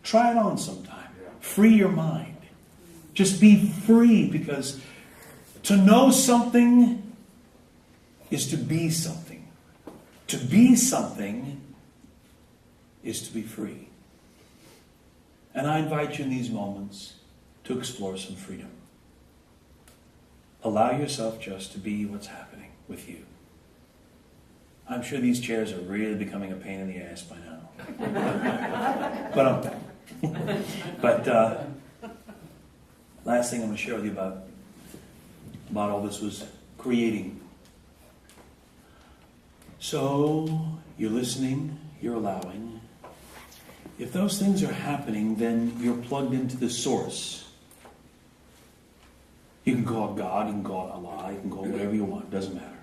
[SPEAKER 4] Try it on sometime. Free your mind. Just be free, because to know something is to be something. To be something is to be free. And I invite you in these moments to explore some freedom. Allow yourself just to be what's happening with you. I'm sure these chairs are really becoming a pain in the ass by now. But last thing I'm going to share with you about all this was creating. So you're listening, you're allowing. If those things are happening, then you're plugged into the source. You can call it God, you can call it Allah, you can call it whatever you want, it doesn't matter.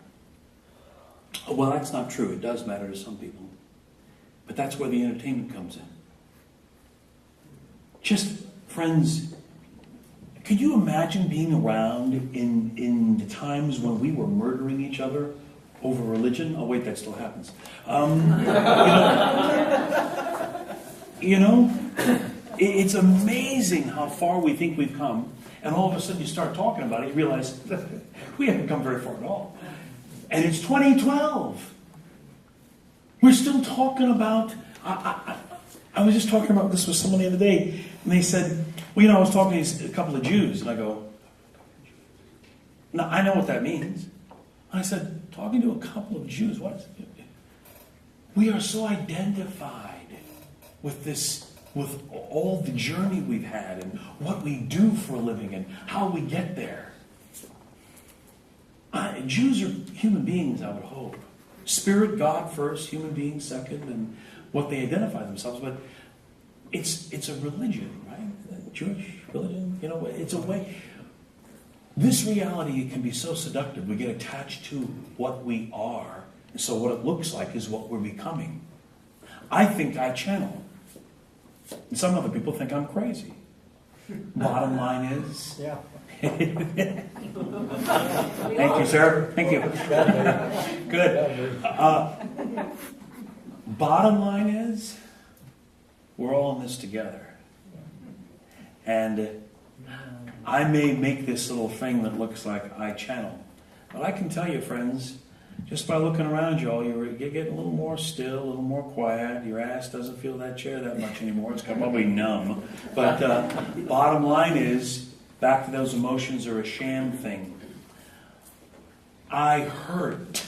[SPEAKER 4] Well, that's not true. It does matter to some people. But that's where the entertainment comes in. Just, friends, could you imagine being around in the times when we were murdering each other over religion? Oh, wait, that still happens. It's amazing how far we think we've come, and all of a sudden you start talking about it, you realize we haven't come very far at all. And it's 2012. We're still talking about, I was just talking about this with someone the other day, and they said, well, I was talking to a couple of Jews, and I go, now I know what that means. I said, talking to a couple of Jews, what is it? We are so identified with this, with all the journey we've had and what we do for a living and how we get there. Jews are human beings, I would hope. Spirit, God first, human beings second, and what they identify themselves. But it's a religion, right? Jewish religion, it's a way. This reality can be so seductive. We get attached to what we are. So what it looks like is what we're becoming. I think I channel. And some other people think I'm crazy. Bottom line is...
[SPEAKER 5] Yeah.
[SPEAKER 4] Thank you, sir. Thank you. Good. Bottom line is, we're all in this together. And I may make this little thing that looks like I channel. But I can tell you, friends, just by looking around you all, you get a little more still, a little more quiet. Your ass doesn't feel that chair that much anymore. It's probably numb. But bottom line is, back to those emotions are a sham thing. I hurt.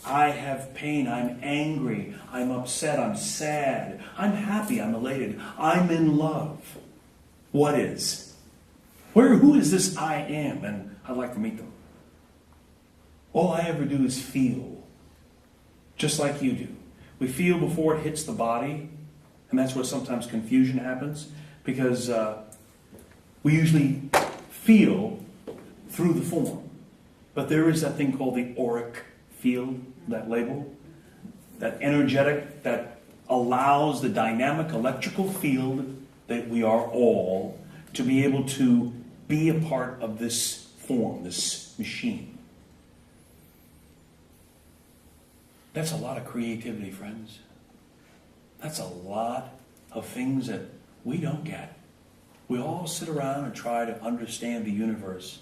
[SPEAKER 4] I have pain. I'm angry. I'm upset. I'm sad. I'm happy. I'm elated. I'm in love. What is? Who is this I am? And I'd like to meet them. All I ever do is feel. Just like you do. We feel before it hits the body. And that's where sometimes confusion happens. Because we usually feel through the form. But there is that thing called the auric field, that label. That energetic, that allows the dynamic electrical field that we are all to be able to be a part of this form, this machine. That's a lot of creativity, friends. That's a lot of things that we don't get. We all sit around and try to understand the universe.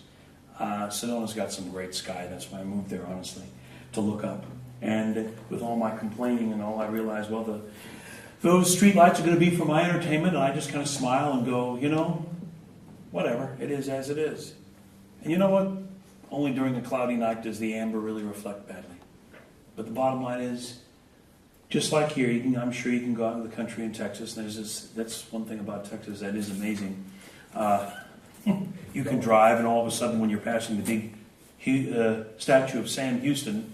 [SPEAKER 4] Sedona's got some great sky. That's why I moved there, honestly, to look up. And with all my complaining and all, I realized, well, those street lights are going to be for my entertainment. And I just kind of smile and go, whatever. It is as it is. And you know what? Only during a cloudy night does the amber really reflect badly. But the bottom line is, just like here, I'm sure you can go out into the country in Texas. And that's one thing about Texas that is amazing. You can drive, and all of a sudden, when you're passing the big statue of Sam Houston,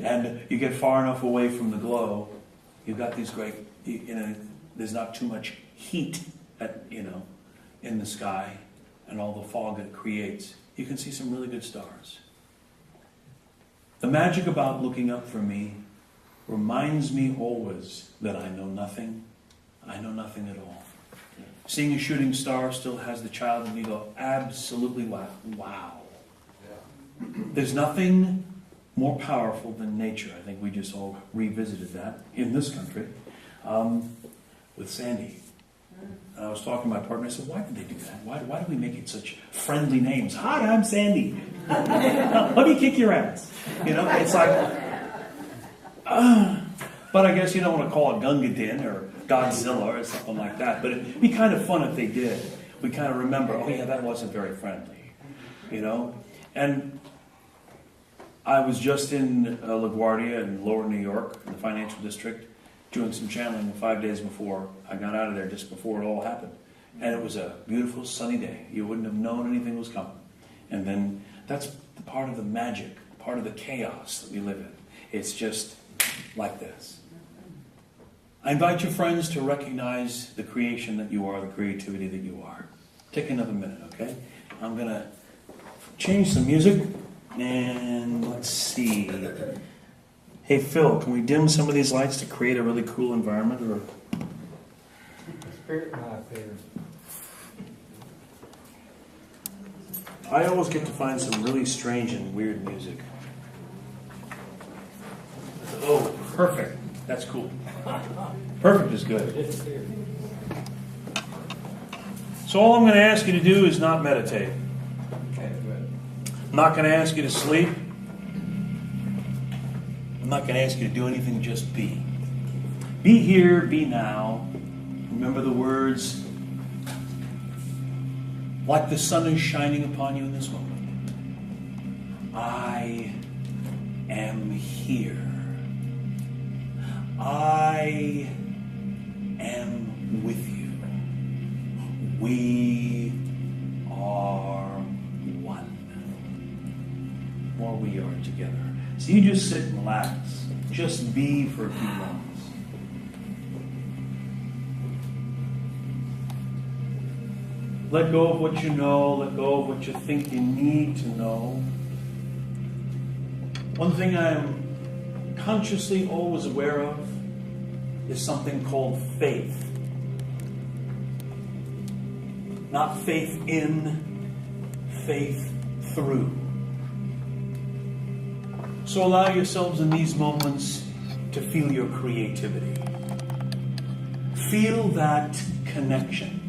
[SPEAKER 4] and you get far enough away from the glow, you've got these great. There's not too much heat, in the sky, and all the fog it creates. You can see some really good stars. The magic about looking up for me reminds me always that I know nothing. I know nothing at all. Seeing a shooting star still has the child in me go, absolutely wow. There's nothing more powerful than nature. I think we just all revisited that in this country with Sandy. And I was talking to my partner, I said, why did they do that? Why do we make it such friendly names? Hi, I'm Sandy. Let me kick your ass. It's like, but I guess you don't want to call it Gunga Din or Godzilla or something like that. But it'd be kind of fun if they did. We kind of remember, oh yeah, that wasn't very friendly. And I was just in LaGuardia in Lower New York, in the financial district, doing some channeling 5 days before I got out of there, just before it all happened. And it was a beautiful sunny day. You wouldn't have known anything was coming. And then that's the part of the magic, part of the chaos that we live in. It's just like this. I invite you, friends, to recognize the creation that you are, the creativity that you are. Take another minute, okay? I'm going to change some music. And let's see. Hey, Phil, can we dim some of these lights to create a really cool environment? Or
[SPEAKER 5] Spirit knife here.
[SPEAKER 4] I always get to find some really strange and weird music. Oh, perfect. That's cool. Perfect is good. So all I'm going to ask you to do is not meditate.
[SPEAKER 5] Okay, good.
[SPEAKER 4] I'm not going to ask you to sleep. I'm not going to ask you to do anything, just be. Be here, be now. Remember the words, like the sun is shining upon you in this moment. I am here. I am with you. We are one. More we are together. So you just sit and relax. Just be for a few moments. Let go of what you know. Let go of what you think you need to know. One thing I'm consciously always aware of is something called faith. Not faith in, faith through. So allow yourselves in these moments to feel your creativity. Feel that connection.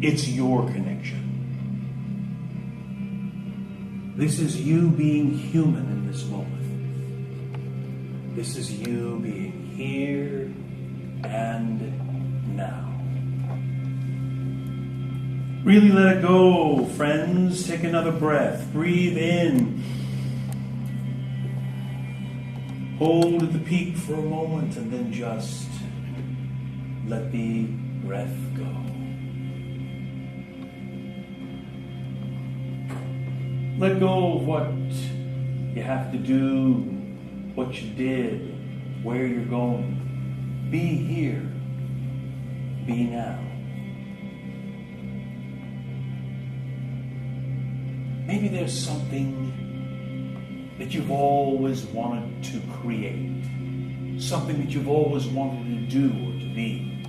[SPEAKER 4] It's your connection. This is you being human in this moment. This is you being here and now. Really let it go, friends. Take another breath. Breathe in. Hold at the peak for a moment and then just let the breath go. Let go of what you have to do, what you did, where you're going. Be here. Be now. Maybe there's something that you've always wanted to create. Something that you've always wanted to do or to be.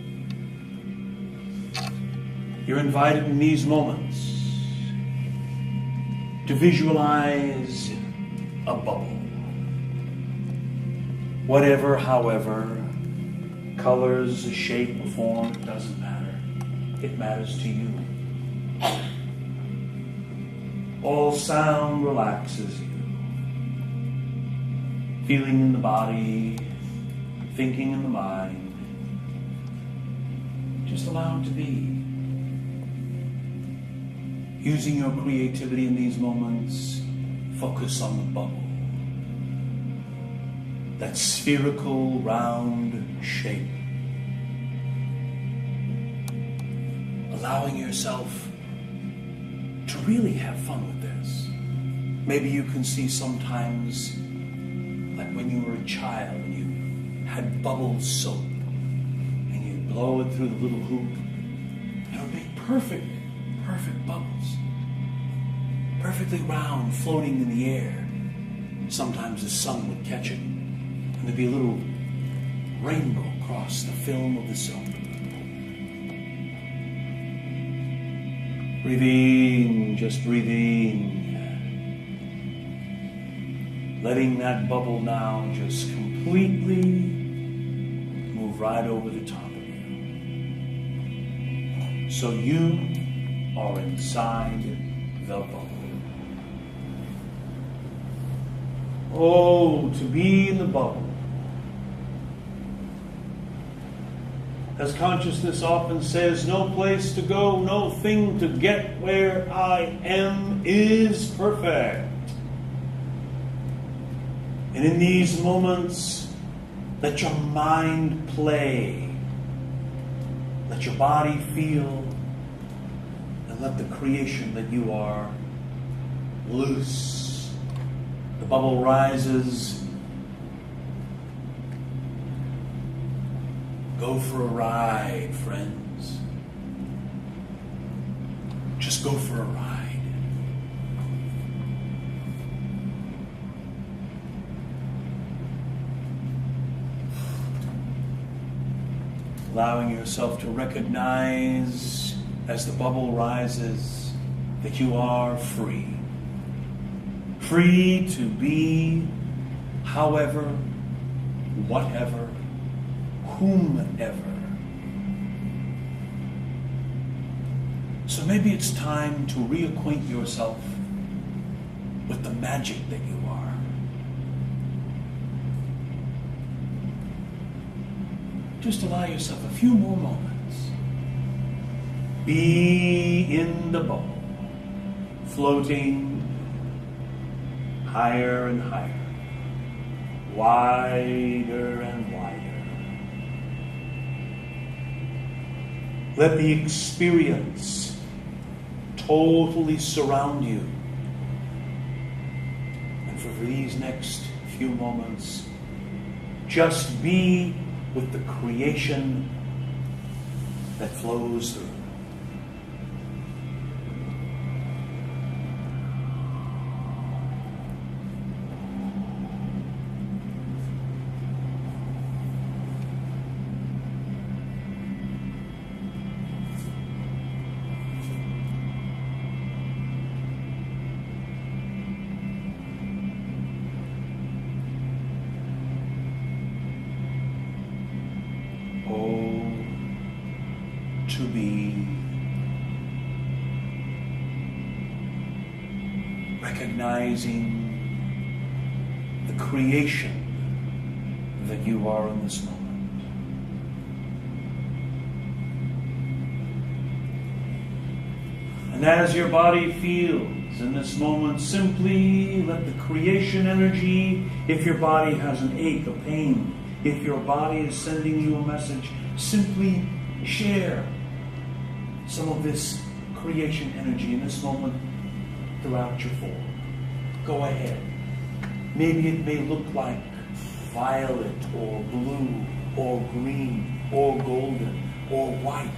[SPEAKER 4] You're invited in these moments to visualize a bubble. Whatever, however, colors, shape, or form, it doesn't matter. It matters to you. All sound relaxes you. Feeling in the body, thinking in the mind. Just allow it to be. Using your creativity in these moments, focus on the bubble. That spherical, round shape. Allowing yourself to really have fun with this. Maybe you can see sometimes, like when you were a child and you had bubble soap and you blow it through the little hoop, it would make perfect bubbles. Perfectly round, floating in the air. Sometimes the sun would catch it and there'd be a little rainbow across the film of the soap. Breathing, just breathing. Letting that bubble now just completely move right over the top of you. So you are inside the bubble. Oh, to be in the bubble. As consciousness often says, no place to go, no thing to get where I am is perfect. And in these moments, let your mind play. Let your body feel. And let the creation that you are loose. The bubble rises. Go for a ride, friends. Just go for a ride. Allowing yourself to recognize as the bubble rises that you are free. Free to be however, whatever, whomever So maybe it's time to reacquaint yourself with the magic that you are. Just allow yourself a few more moments. Be in the bubble, floating higher and higher, wider and wider. Let the experience totally surround you. And for these next few moments, just be with the creation that flows through. To be recognizing the creation that you are in this moment. And as your body feels in this moment, simply let the creation energy, if your body has an ache, a pain, if your body is sending you a message, simply share some of this creation energy in this moment throughout your form. Go ahead. Maybe it may look like violet or blue or green or golden or white,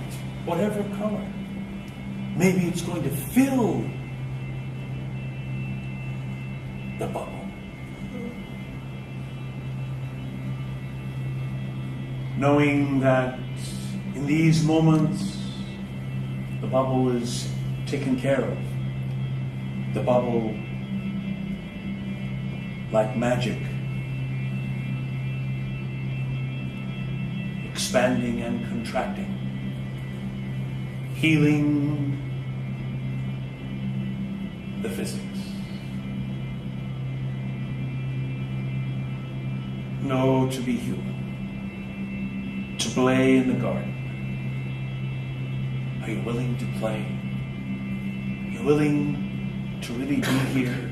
[SPEAKER 4] whatever color. Maybe it's going to fill the bubble. Knowing that in these moments, the bubble is taken care of. The bubble, like magic, expanding and contracting, healing the physics. Know to be human, to play in the garden. Are you willing to play? Are you willing to really be here?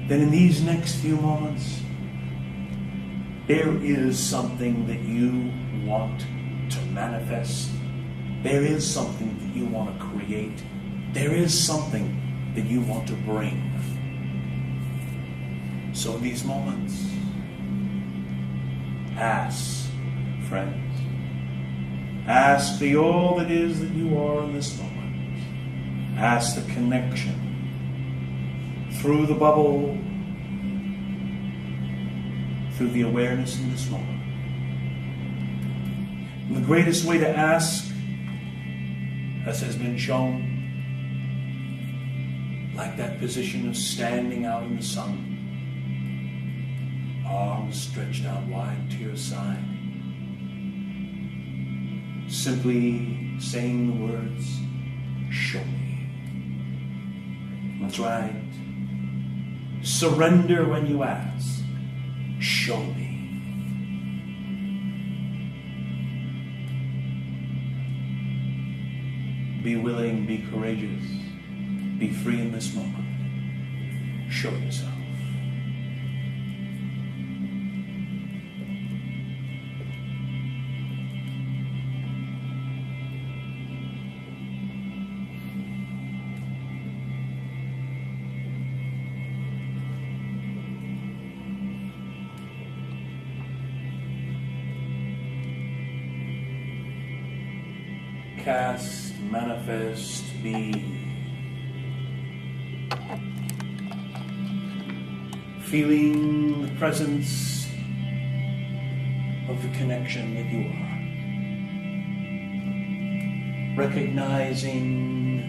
[SPEAKER 4] Then in these next few moments, there is something that you want to manifest. There is something that you want to create. There is something that you want to bring. So in these moments, ask, friends. Ask the all that is that you are in this moment. Ask the connection through the bubble, through the awareness in this moment. And the greatest way to ask, as has been shown, like that position of standing out in the sun, arms stretched out wide to your side, simply saying the words, show me. That's right. Surrender when you ask. Show me. Be willing, be courageous. Be free in this moment. Show yourself. Cast, manifest, be. Feeling the presence of the connection that you are. Recognizing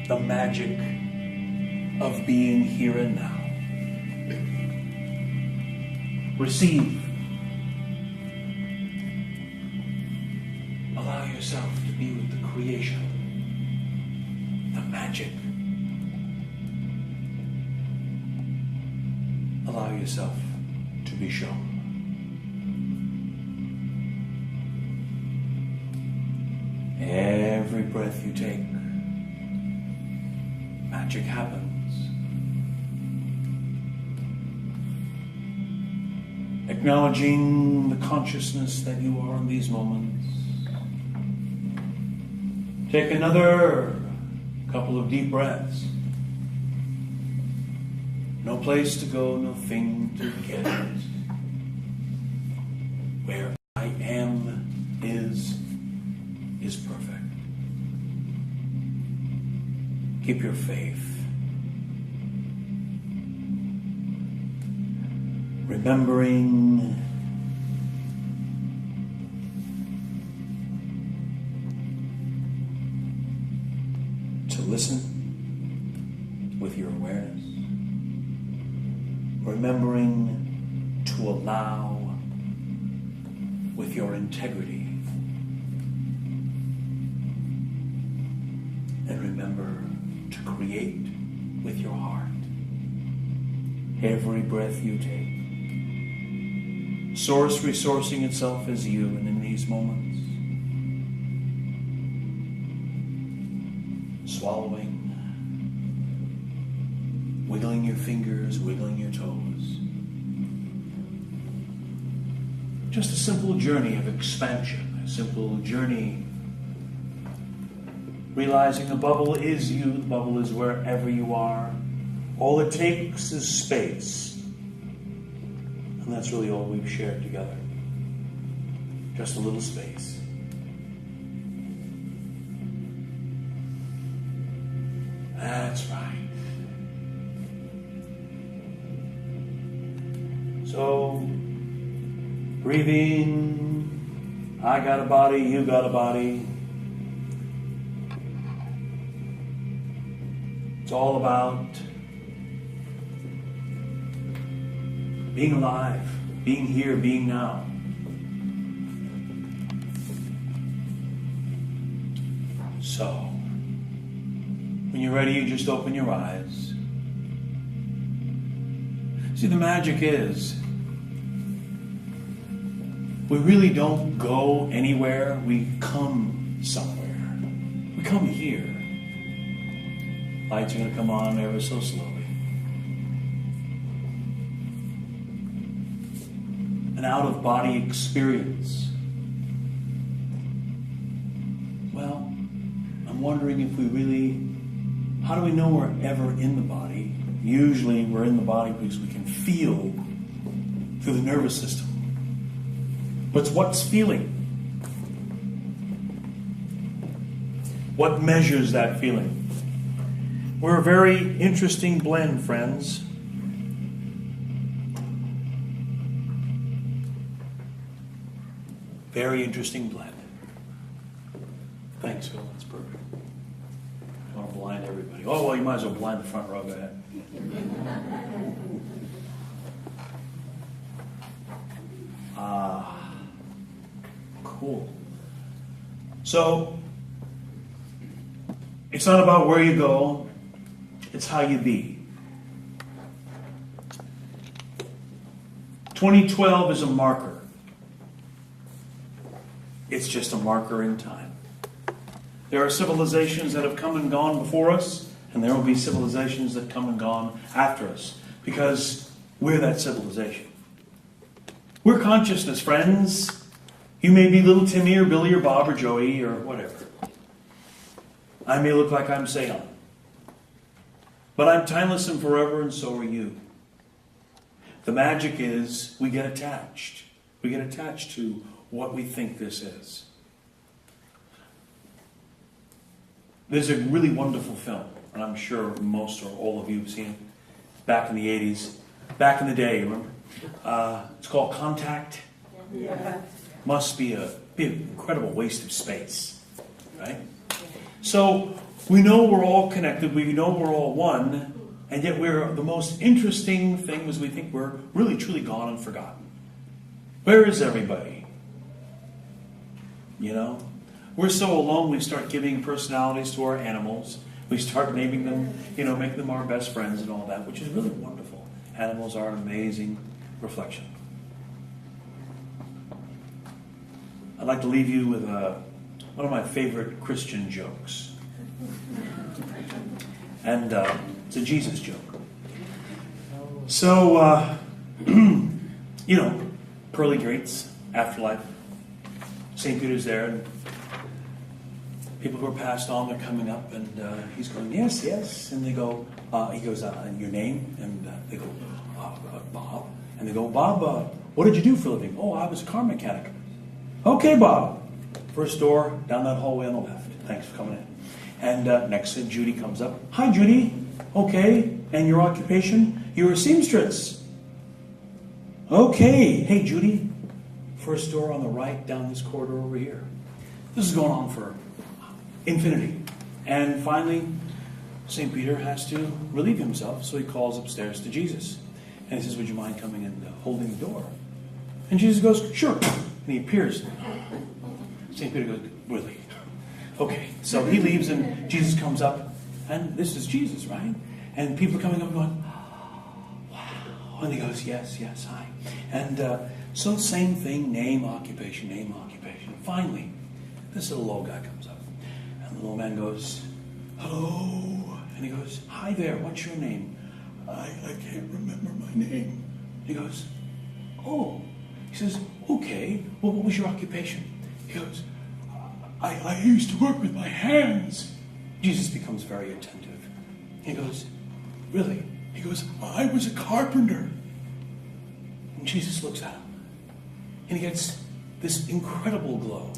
[SPEAKER 4] the magic of being here and now. Receive. Allow yourself yourself to be with the creation, the magic. Allow yourself to be shown. Every breath you take, magic happens. Acknowledging the consciousness that you are in these moments. Take another couple of deep breaths. No place to go, no thing to get. Where I am is perfect. Keep your faith. Remembering to listen with your awareness. Remembering to allow with your integrity. And remember to create with your heart. Every breath you take. Source resourcing itself as you, and in these moments, swallowing, wiggling your fingers, wiggling your toes. Just a simple journey of expansion, a simple journey realizing the bubble is you, the bubble is wherever you are. All it takes is space. And that's really all we've shared together. Just a little space. That's right. So, breathing. I got a body, you got a body. It's all about being alive, being here, being now. So, when you're ready, you just open your eyes. See, the magic is, we really don't go anywhere, we come somewhere. We come here. Lights are going to come on ever so slowly. An out-of-body experience. Well, I'm wondering if we really, how do we know we're ever in the body? Usually we're in the body because we can feel through the nervous system. But what's feeling? What measures that feeling? We're a very interesting blend, friends. Very interesting blend. Thanks, Phil. That's perfect. I want to blind everybody. Oh, well, you might as well blind the front row. Go ahead. Cool. So, it's not about where you go. It's how you be. 2012 is a marker. It's just a marker in time. There are civilizations that have come and gone before us, and there will be civilizations that come and gone after us, because we're that civilization. We're consciousness, friends. You may be little Timmy or Billy or Bob or Joey or whatever. I may look like I'm Seon. But I'm timeless and forever, and so are you. The magic is we get attached. We get attached to what we think this is. There's a really wonderful film, and I'm sure most or all of you have seen it, back in the 80s. Back in the day, remember? It's called Contact.
[SPEAKER 6] Yeah.
[SPEAKER 4] Must be an incredible waste of space, right? So we know we're all connected, we know we're all one, and yet we're the most interesting thing is we think we're really truly gone and forgotten. Where is everybody? You know? we're so alone, we start giving personalities to our animals. We start naming them, making them our best friends and all that, which is really wonderful. Animals are an amazing reflection. I'd like to leave you with one of my favorite Christian jokes. And it's a Jesus joke. So, pearly gates, afterlife. St. Peter's there, and people who are passed on, they're coming up, and he's going, yes, yes. And they go, he goes, your name? And they go, Bob. And they go, Bob, what did you do for a living? Oh, I was a car mechanic. Okay, Bob. First door, down that hallway on the left. Thanks for coming in. And next, Judy comes up. Hi, Judy. Okay, and your occupation? You're a seamstress. Okay. Hey, Judy. First door on the right, down this corridor over here. This is going on for infinity. And finally, St. Peter has to relieve himself, so he calls upstairs to Jesus. And he says, would you mind coming and holding the door? And Jesus goes, sure. And he appears. St. Peter goes, really? Okay. So he leaves, and Jesus comes up, and this is Jesus, right? And people are coming up and going, wow. And he goes, yes, hi. And so same thing, name, occupation. Finally, this little old guy comes up. And the little man goes, hello. And he goes, hi there, what's your name? I can't remember my name. He goes, oh. He says, okay, well, what was your occupation? He goes, I used to work with my hands. Jesus becomes very attentive. He goes, really? He goes, I was a carpenter. And Jesus looks at him. And he gets this incredible glow.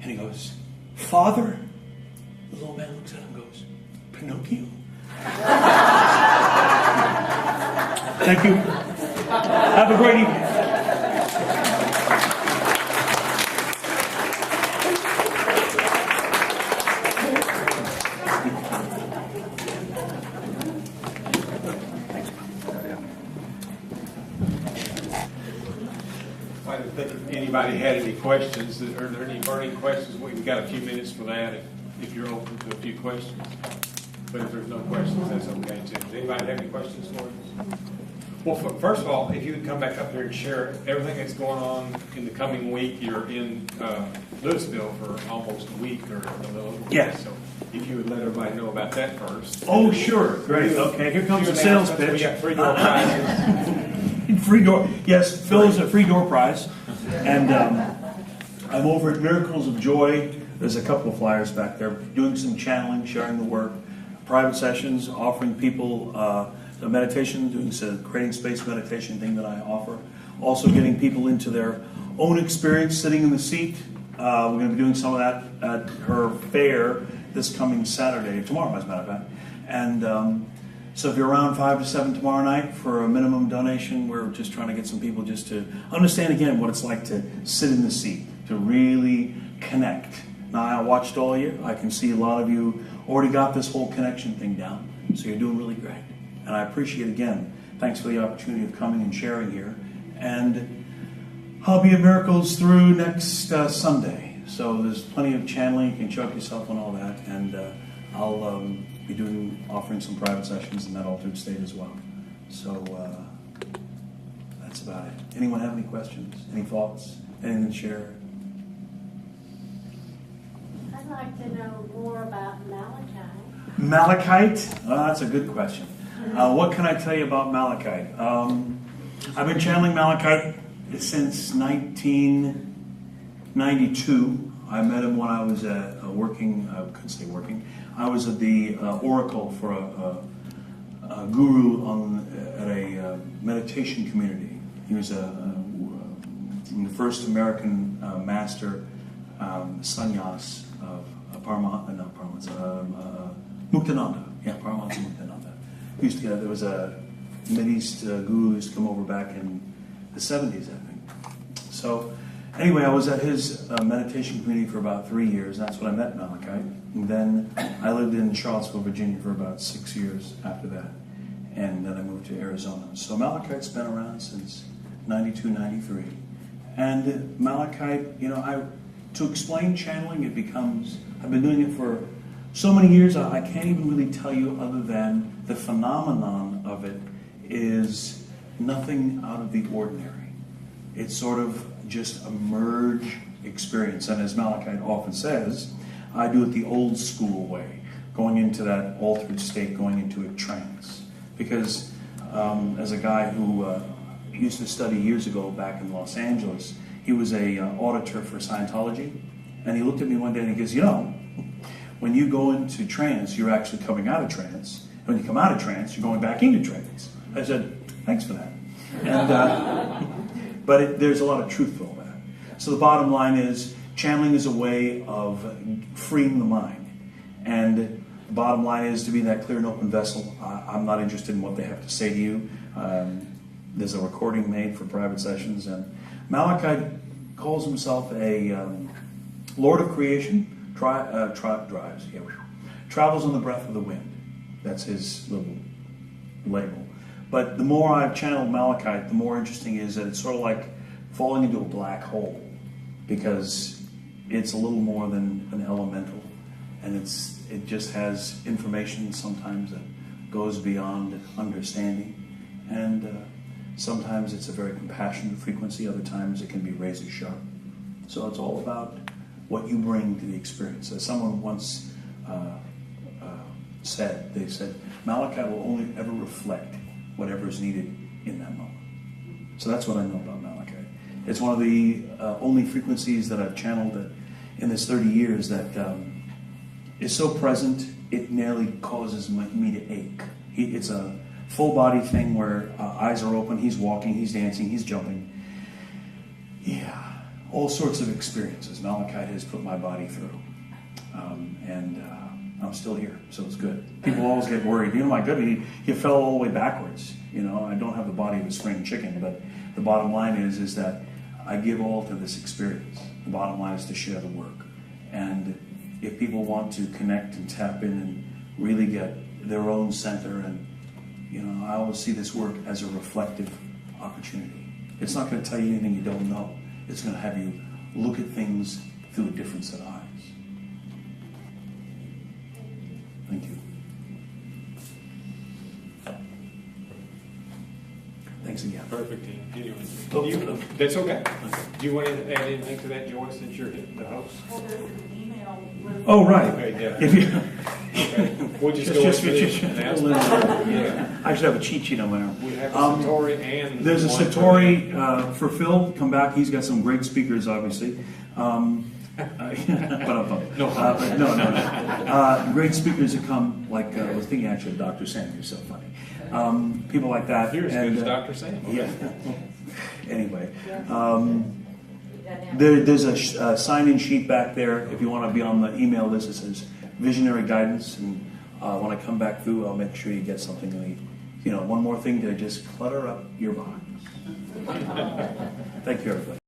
[SPEAKER 4] And he goes, Father? The little man looks at him and goes, Pinocchio? Thank you. Have a great evening.
[SPEAKER 1] I didn't think if anybody had any questions. Are there any burning questions? We've got a few minutes for that if you're open to a few questions. But if there's no questions, that's okay too. Does anybody have any questions for us? Well, first of all, if you would come back up here and share everything that's going on in the coming week. You're in Louisville for almost a week or a little over.
[SPEAKER 4] Yes.
[SPEAKER 1] So if you would let everybody know about that first.
[SPEAKER 4] Oh, sure. Great. Okay, here comes the sales pitch.
[SPEAKER 1] We got 3 door prizes.
[SPEAKER 4] Free door. Yes, Phil is a free door prize. And I'm over at Miracles of Joy. There's a couple of flyers back there. Doing some channeling, sharing the work. Private sessions, offering people the meditation, doing some creating space meditation thing that I offer. Also getting people into their own experience, sitting in the seat. We're going to be doing some of that at her fair this coming Saturday, tomorrow as a matter of fact. And so if you're around 5 to 7 tomorrow night for a minimum donation, we're just trying to get some people just to understand again what it's like to sit in the seat, to really connect. Now, I watched all year. I can see a lot of you already got this whole connection thing down. So you're doing really great. And I appreciate, again, thanks for the opportunity of coming and sharing here. And I'll be at Miracles through next Sunday. So there's plenty of channeling. You can choke yourself on all that. And I'll be offering some private sessions in that altered state as well. So that's about it. Anyone have any questions? Any thoughts? Anything to share?
[SPEAKER 7] I'd like to know more about Malachite.
[SPEAKER 4] Malachite? That's a good question. What can I tell you about Malachite? I've been channeling Malachite since 1992. I met him when I was working, I couldn't say working, I was at the Oracle for a guru at a meditation community. He was the first American master sannyas of Muktananda. Yeah, Paramahansa Muktananda. There was a Mideast guru who used to come over back in the 70s, I think. So anyway, I was at his meditation community for about 3 years. That's when I met Malachite. And then I lived in Charlottesville, Virginia for about 6 years after that. And then I moved to Arizona. So Malachite's been around since 92, 93. And Malachite, to explain channeling, it becomes, I've been doing it for so many years, I can't even really tell you other than the phenomenon of it is nothing out of the ordinary. It's sort of just a merge experience. And as Malachi often says, I do it the old school way, going into that altered state, going into a trance. Because as a guy who used to study years ago back in Los Angeles, he was a auditor for Scientology, and he looked at me one day and he goes, you know, when you go into trance, you're actually coming out of trance. When you come out of trance, you're going back into trance. I said, thanks for that. And, but there's a lot of truth to all that. So the bottom line is, channeling is a way of freeing the mind. And the bottom line is to be that clear and open vessel. I'm not interested in what they have to say to you. There's a recording made for private sessions. And Malachi calls himself a Lord of Creation. Travels on the breath of the wind. That's his little label. But the more I've channeled Malachite, the more interesting is that it's sort of like falling into a black hole, because it's a little more than an elemental, and it just has information sometimes that goes beyond understanding, and sometimes it's a very compassionate frequency, other times it can be razor sharp. So it's all about what you bring to the experience. As someone once said, they said, Malachi will only ever reflect whatever is needed in that moment. So that's what I know about Malachi. It's one of the only frequencies that I've channeled that in this 30 years that is so present, it nearly causes me to ache. It's a full body thing where eyes are open, he's walking, he's dancing, he's jumping. Yeah. All sorts of experiences Malachite has put my body through. And I'm still here, so it's good. People always get worried. You know, my goodness, he fell all the way backwards. You know, I don't have the body of a spring chicken, but the bottom line is that I give all to this experience. The bottom line is to share the work. And if people want to connect and tap in and really get their own center, and, you know, I always see this work as a reflective opportunity. It's not going to tell you anything you don't know. It's going to have you look at things through a different set of eyes. Thank you. Thanks again.
[SPEAKER 1] Perfect. Anyway, that's okay. Do you want to add anything to that, Joyce, since you're the host?
[SPEAKER 6] Well, there's an email with.
[SPEAKER 4] Oh, right.
[SPEAKER 1] Okay, yeah.
[SPEAKER 4] If you,
[SPEAKER 1] Okay. We'll just go into the announcement. Yeah.
[SPEAKER 4] I should have a cheat sheet on my arm.
[SPEAKER 1] We have a Satori and...
[SPEAKER 4] There's a Satori for Phil. Come back. He's got some great speakers, obviously. No. Great speakers that come, like I was thinking actually of Dr. Sam. You're so funny. People like that.
[SPEAKER 1] You're as good as Dr. Sam.
[SPEAKER 4] Yeah. Anyway, there's a sign-in sheet back there. If you want to be on the email list, it says Visionary Guidance, and when I come back through, I'll make sure you get something. You know, one more thing to just clutter up your box. Thank you, everybody.